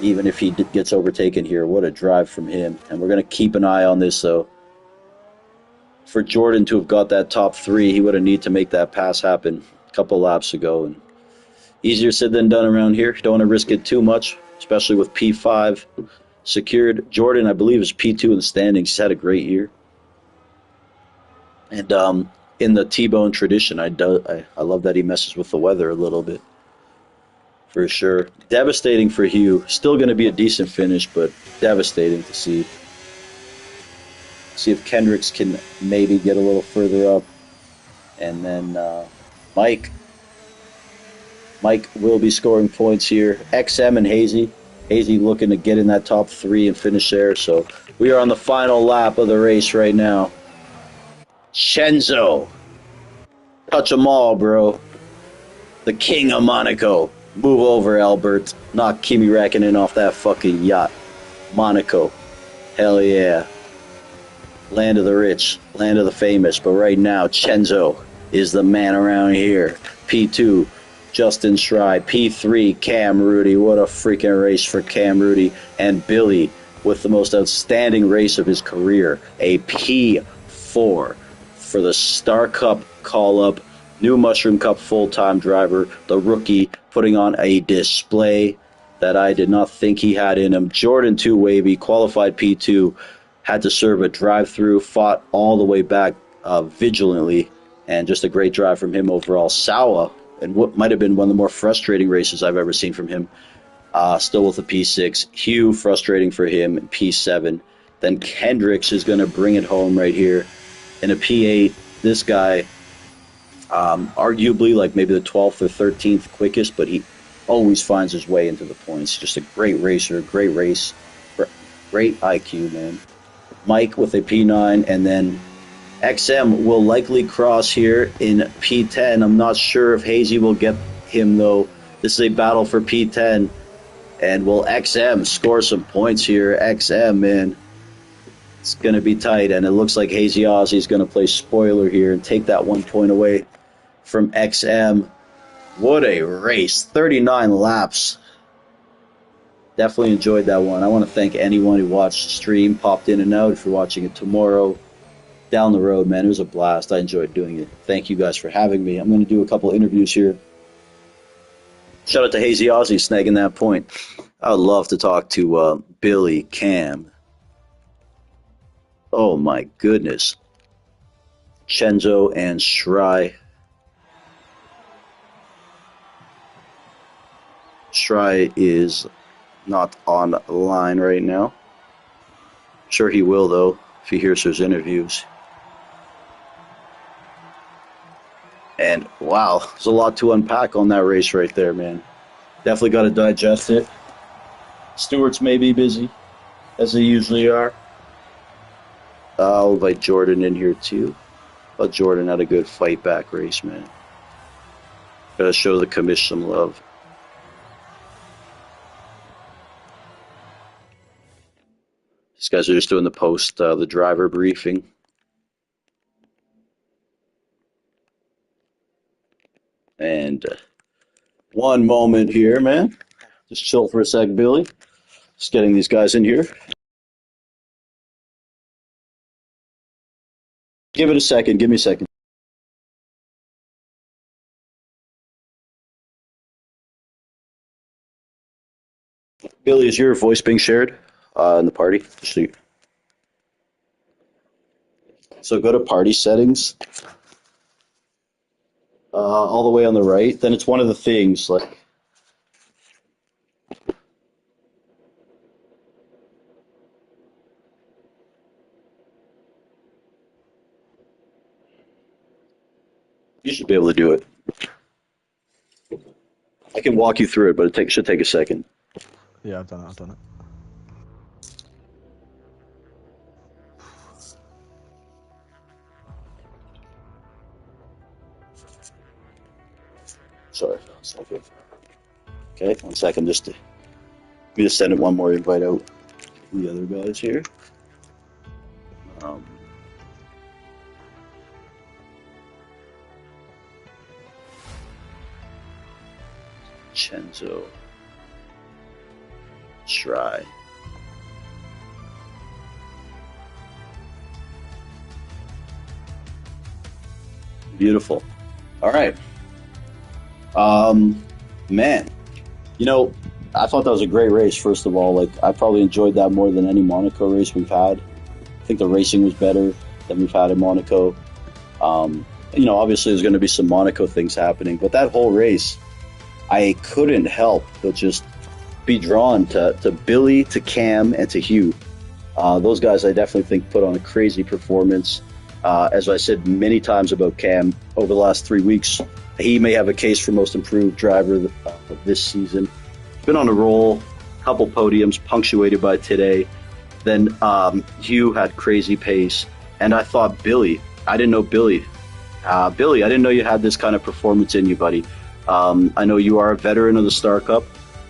Even if he gets overtaken here, what a drive from him. And we're going to keep an eye on this, though. For Jordan to have got that top 3, he would have needed to make that pass happen a couple laps ago. And easier said than done around here. Don't want to risk it too much, especially with P5 secured. Jordan, I believe, is P2 in the standings. He's had a great year. And in the T-Bone tradition, I love that he messes with the weather a little bit. For sure. Devastating for Hugh. Still going to be a decent finish, but devastating to see. See if Kendricks can maybe get a little further up. And then Mike will be scoring points here. XM and Hazy. Hazy looking to get in that top 3 and finish there. So we are on the final lap of the race right now. Chenzo. Touch them all, bro. The king of Monaco. Move over, Albert. Knock Kimi Räikkönen off that fucking yacht. Monaco. Hell yeah. land of the rich, land of the famous. But right now, Chenzo is the man around here. P2, Justin Schrei. P3, Cam Rudy. What a freaking race for Cam Rudy. And Billy with the most outstanding race of his career. A P4 for the Star Cup call-up. New Mushroom Cup full-time driver. The rookie putting on a display that I did not think he had in him. Jordan 2 Wavy, qualified P2, had to serve a drive-through, fought all the way back vigilantly, and just a great drive from him overall. Sawa, and what might have been one of the more frustrating races I've ever seen from him, still with a P6. Hugh, frustrating for him, P7. Then Kendricks is going to bring it home right here in a P8. This guy, arguably like maybe the 12th or 13th quickest, but he always finds his way into the points. Just a great racer, great race, great IQ, man. Mike with a P9, and then XM will likely cross here in P10. I'm not sure if Hazy will get him, though. This is a battle for P10. And will XM score some points here? XM, man. It's going to be tight, and it looks like Hazy Ozzy is going to play spoiler here and take that 1 point away from XM. What a race. 39 laps. Definitely enjoyed that one. I want to thank anyone who watched the stream, popped in and out. If you're watching it tomorrow, down the road, man, it was a blast. I enjoyed doing it. Thank you guys for having me. I'm going to do a couple of interviews here. Shout out to Hazy Ozzy snagging that point. I would love to talk to Billy, Cam. Oh my goodness. Chenzo and Schrei. Schrei is not online right now. Sure he will, though, if he hears his interviews. And wow, there's a lot to unpack on that race right there, man. Definitely got to digest it. Stewart's may be busy, as they usually are. I'll invite Jordan in here too. But Jordan had a good fight back race, man. Gotta show the commission some love. These guys are just doing the driver briefing. And one moment here, man. Just chill for a sec, Billy. Just getting these guys in here. Give it a second. Give me a second. Billy, is your voice being shared in the party? So go to party settings. All the way on the right. Then it's one of the things like. You should be able to do it. I can walk you through it, but it should take a second. Yeah, I've done it. Sorry. Okay, 1 second. Let me just send it one more invite out to the other guys here. Chenzo. Schrei. Beautiful. All right. Man, I thought that was a great race, first of all. Like, I probably enjoyed that more than any Monaco race we've had. I think the racing was better than we've had in Monaco. Obviously there's going to be some Monaco things happening, but that whole race, I couldn't help but just be drawn to Billy, to Cam, and to Hugh. Those guys I definitely think put on a crazy performance. As I said many times about Cam over the last 3 weeks, he may have a case for most improved driver of this season. Been on a roll, couple podiums punctuated by today. Then Hugh had crazy pace, and I thought Billy. I didn't know Billy. Billy, I didn't know you had this kind of performance in you, buddy. I know you are a veteran of the Star Cup.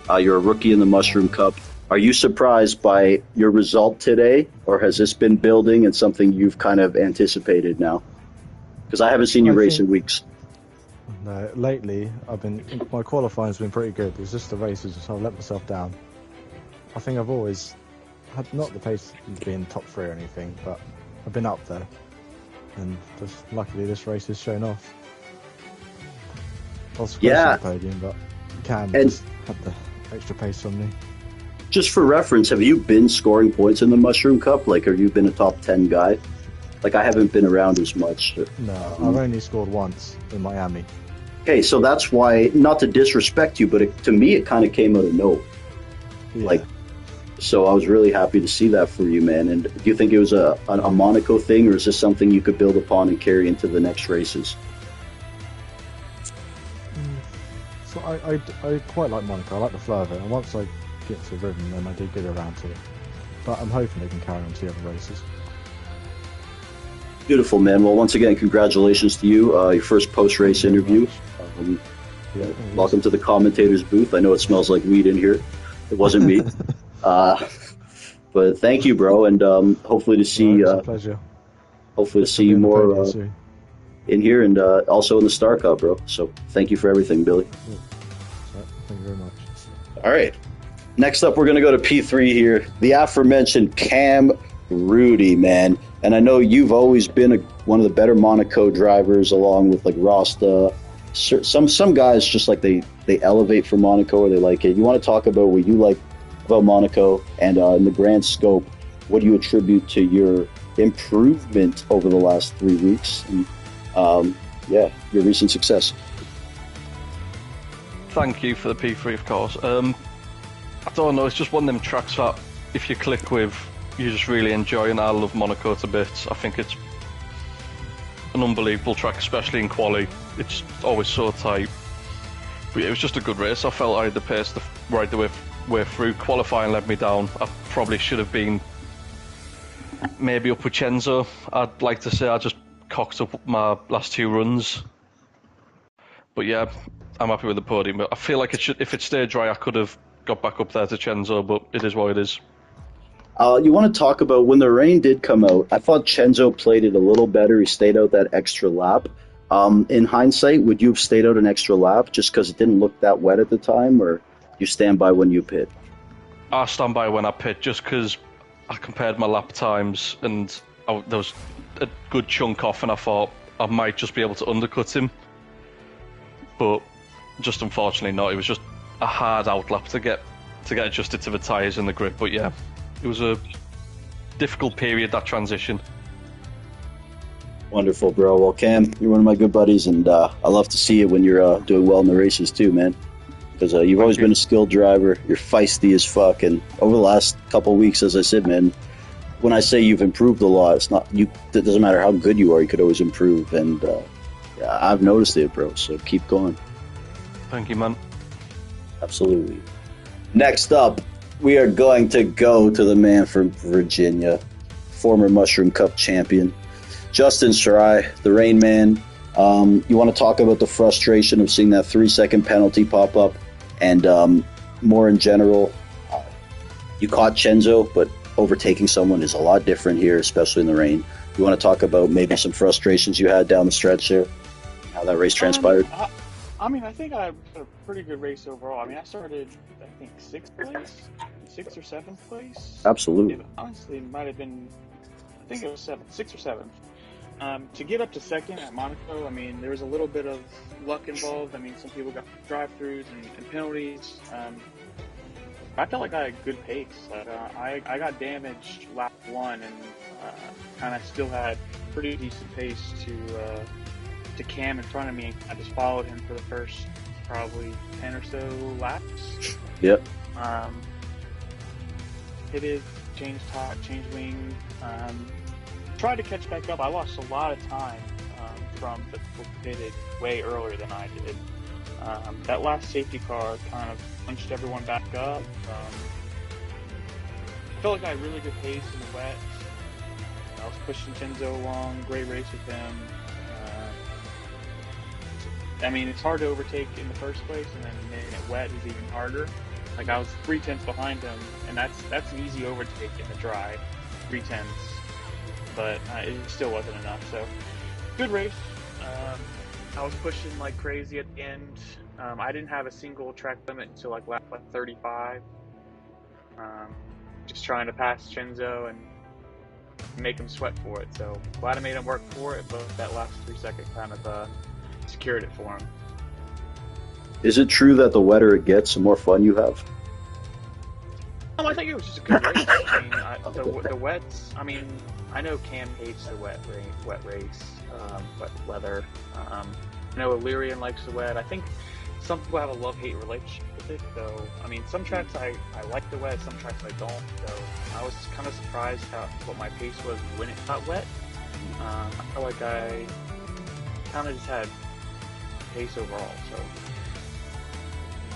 You're a rookie in the Mushroom Cup. Are you surprised by your result today, or has this been building and something you've kind of anticipated now? Because I haven't seen you I race in think weeks. no, lately my qualifying's been pretty good. It's just the races I've let myself down. I think I've always had not the pace of being top 3 or anything, but I've been up there, and just luckily this race has shown off. I was supposed Yeah, to the podium, but Cam and just had the extra pace on me. just for reference, have you been scoring points in the Mushroom Cup? Like, have you been a top 10 guy? Like, I haven't been around as much. No, I've only scored once in Miami. Okay, so that's why, not to disrespect you, but to me, it kind of came out of nowhere. Yeah. Like, so I was really happy to see that for you, man. And do you think it was a Monaco thing, or is this something you could build upon and carry into the next races? So I quite like Monaco. I like the flow of it, and once I get to the rhythm, then I do get around to it. But I'm hoping they can carry on to the other races. Beautiful, man. Well, once again, congratulations to you. Your first post-race Thank you very interview. much. Um, Yeah, welcome to the commentator's booth. I know it smells like weed in here. It wasn't me. But thank you, bro, and hopefully to see it's a pleasure. hopefully to Thanks for see you being on the more podium soon. in here, and also in the Star Cup, bro. So thank you for everything, Billy. So, thank you very much. All right. Next up, we're going to go to P3 here. The aforementioned Cam Rudy, man. And I know you've always been one of the better Monaco drivers, along with like Rasta. Some guys just like they elevate for Monaco, or they like it. You want to talk about what you like about Monaco, and in the grand scope, what do you attribute to your improvement over the last 3 weeks? And yeah, your recent success. Thank you for the P3, of course. I don't know, it's just one of them tracks that if you click with, you just really enjoy, and I love Monaco to bits. I think it's an unbelievable track, especially in quali. It's always so tight. But yeah, it was just a good race. I felt I had the pace right the way through. Qualifying led me down. I probably should have been maybe up with Cenzo. I'd like to say I just cocked up my last 2 runs. But yeah, I'm happy with the podium. But I feel like if it stayed dry, I could have got back up there to Cenzo, but it is what it is. You want to talk about when the rain did come out? I thought Cenzo played it a little better. He stayed out that extra lap. In hindsight, would you have stayed out an extra lap just because it didn't look that wet at the time, or you stand by when you pit? I stand by when I pit just because I compared my lap times, and there was a good chunk off, and I thought I might just be able to undercut him. But just unfortunately not. It was just a hard outlap to get adjusted to the tyres and the grip. But yeah, it was a difficult period, that transition. Wonderful, bro. Well, Cam, you're one of my good buddies, and I love to see it when you're doing well in the races too, man. Because you've always been a skilled driver. You're feisty as fuck, and over the last couple of weeks, as I said, man, when I say you've improved a lot, it's not you. It doesn't matter how good you are; you could always improve, and yeah, I've noticed it, bro. So keep going. Thank you, man. Absolutely. Next up, we are going to go to the man from Virginia, former Mushroom Cup champion, Justin Sarai, the Rain Man. You want to talk about the frustration of seeing that 3-second penalty pop up, and more in general, you caught Cenzo, but overtaking someone is a lot different here, especially in the rain. You want to talk about maybe some frustrations you had down the stretch there, how that race transpired? I mean, I think I had a pretty good race overall. I mean, I started, I think, 6th or 7th place. Absolutely. Honestly, it might have been, I think it was 6th or 7th. To get up to 2nd at Monaco, I mean, there was a little bit of luck involved. I mean, some people got drive-throughs and penalties. I felt like I had good pace. Like, I got damaged lap 1 and kind of still had pretty decent pace to Cam in front of me. I just followed him for the first probably 10 or so laps. Yep. Hit it, changed top, changed wing. Tried to catch back up. I lost a lot of time from the people who pitted way earlier than I did. That last safety car kind of punched everyone back up. I felt like I had really good pace in the wet. I was pushing Cenzo along, great race with him. I mean, it's hard to overtake in the first place, and then making it wet is even harder. Like I was 3/10 behind him, and that's an easy overtake in the dry, 3/10. But it still wasn't enough. So good race. I was pushing like crazy at the end. I didn't have a single track limit until like lap 35. Just trying to pass Chenzo and make him sweat for it. So glad I made him work for it, but that last 3 second kind of secured it for him. Is it true that the wetter it gets, the more fun you have? I think it was just a good race. I mean, the wets. I mean, I know Cam hates the wet race, wet weather. I know Illyrian likes the wet. I think some people have a love-hate relationship with it. So, I mean, some tracks I like the wet, some tracks I don't. So, I was kind of surprised what my pace was when it got wet. I feel like I kind of just had pace overall. So,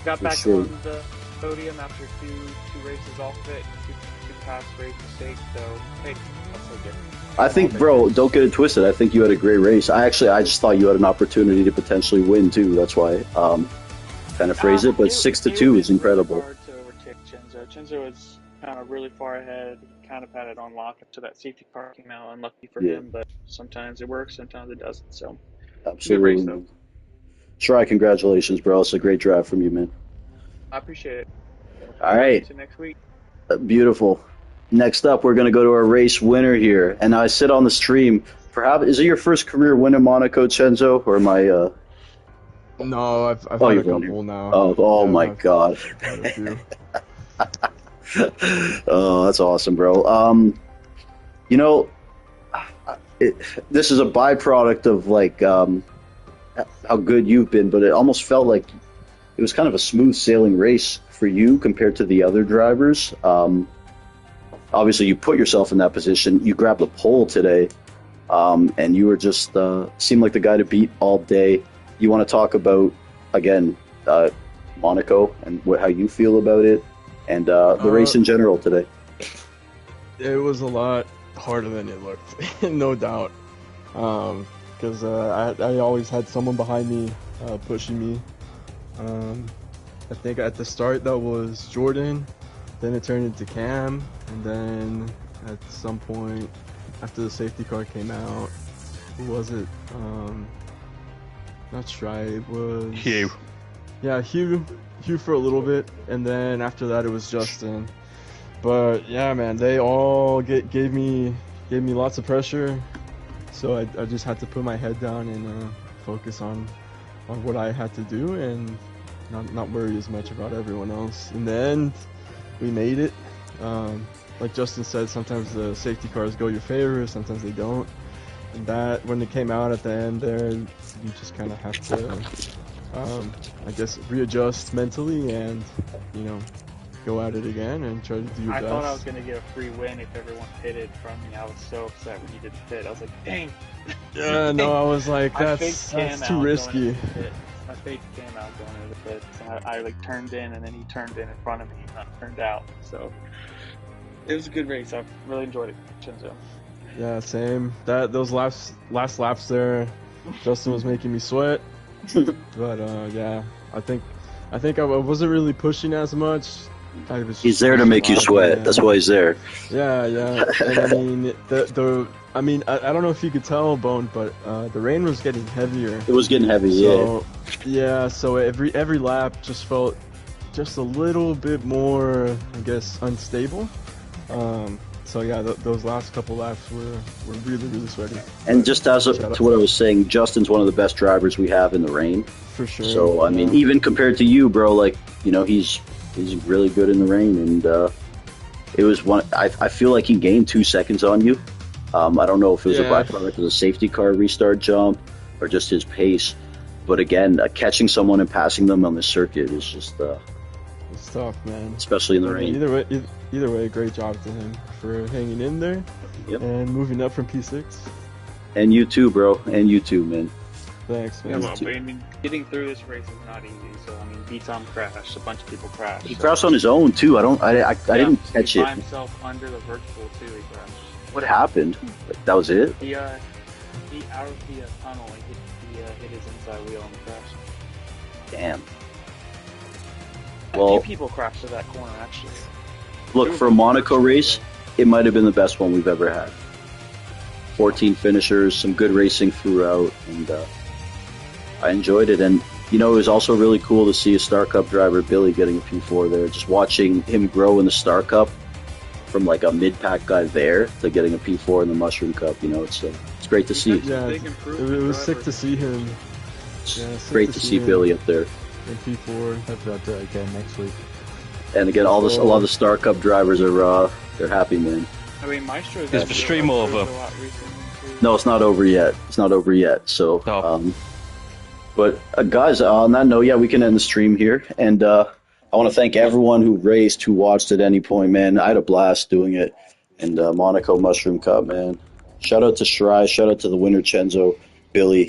got back on the podium after two races off it, two past race mistakes. So, hey, I'll take it. I think, bro, don't get it twisted. I think you had a great race. I just thought you had an opportunity to potentially win too. That's why kind of phrase it. But 6-2 is incredible. Really hard to overtake Chenzo. Chenzo was kind of really far ahead. He kind of had it on lock until that safety car came out. Unlucky for him, but sometimes it works, sometimes it doesn't. So, absolutely. Good race, though. Try, congratulations, bro. It's a great drive from you, man. I appreciate it. All right. See you next week. Beautiful. Next up, we're going to go to our race winner here. And I sit on the stream. Perhaps, is it your first career win in Monaco, Chenzo? Or am I... No, I've had a couple now. Oh my God. Had a few. Oh, that's awesome, bro. You know, this is a byproduct of like how good you've been, but it almost felt like it was kind of a smooth sailing race for you compared to the other drivers. Obviously, you put yourself in that position. You grabbed the pole today, and you were just seemed like the guy to beat all day. You want to talk about, again, Monaco and how you feel about it and the race in general today? It was a lot harder than it looked, no doubt. Because I always had someone behind me pushing me. I think at the start that was Jordan, then it turned into Cam, and then at some point after the safety car came out, who was it? Not Stripe, it was... Hugh. Yeah, Hugh for a little bit, and then after that it was Justin. But yeah, man, they all gave me lots of pressure, so I just had to put my head down and focus on what I had to do and not worry as much about everyone else. In the end, we made it. Like Justin said, sometimes the safety cars go your favor, sometimes they don't. And that, when it came out at the end there, you just kind of have to, I guess, readjust mentally and, go at it again and try to do your best. I thought I was going to get a free win if everyone pitted from me. I was so upset when you did the pit. I was like, dang. Yeah, no, I was like, that's too risky. I faked Cam out going into the pit. So I like turned in, and then he turned in front of me, not turned out. So it was a good race. I really enjoyed it, Chenzo. Yeah, same. Those last laps there, Justin was making me sweat. But yeah, I think I wasn't really pushing as much. He's there to make you sweat. Man. That's why he's there. Yeah. And I mean, I don't know if you could tell, Bone, but the rain was getting heavier. It was getting heavy, so, yeah. So every lap just felt just a little bit more, I guess, unstable. So yeah, those last couple laps were really, really sweaty. And just to what I was saying, Justin's one of the best drivers we have in the rain. For sure. So I mean, even compared to you, bro, like he's really good in the rain, and it was one. I feel like he gained 2 seconds on you. I don't know if it was a byproduct of the safety car restart jump or just his pace, but again, catching someone and passing them on the circuit is just it's tough, man. Especially in the rain. Either way, great job to him for hanging in there and moving up from P6. And you too, bro. And you too, man. Thanks, man. Yeah, well, I mean, getting through this race is not easy. So I mean, B-Tom crashed. A bunch of people crashed. He crashed on his own too. I didn't catch it. By himself under the vertical too. He crashed. What happened? That was it? He out of the tunnel, he hit his inside wheel and crashed. Damn. A Well, few people crashed to that corner actually. look, for a Monaco race, it might have been the best one we've ever had. 14 finishers, some good racing throughout, and I enjoyed it. And, you know, it was also really cool to see a Star Cup driver, Billy, getting a P4 there. Just watching him grow in the Star Cup from like a mid-pack guy there to getting a P4 in the Mushroom Cup. You know, it's great to see. Yeah, Big it improvement, was sick driver. to see him. It's Yeah, sick great to see him Billy up there. in P4. Hopefully I'll do it again next week. And again, a lot of the Star Cup drivers are they're happy, man. I mean, Maestro. Is the stream over? No, it's not over yet. It's not over yet. So, Oh. but guys, on that note, yeah, we can end the stream here. And I want to thank everyone who raced, who watched at any point, man. I had a blast doing it. And Monaco Mushroom Cup, man. Shout out to Shirai. Shout out to the winner, Chenzo, Billy,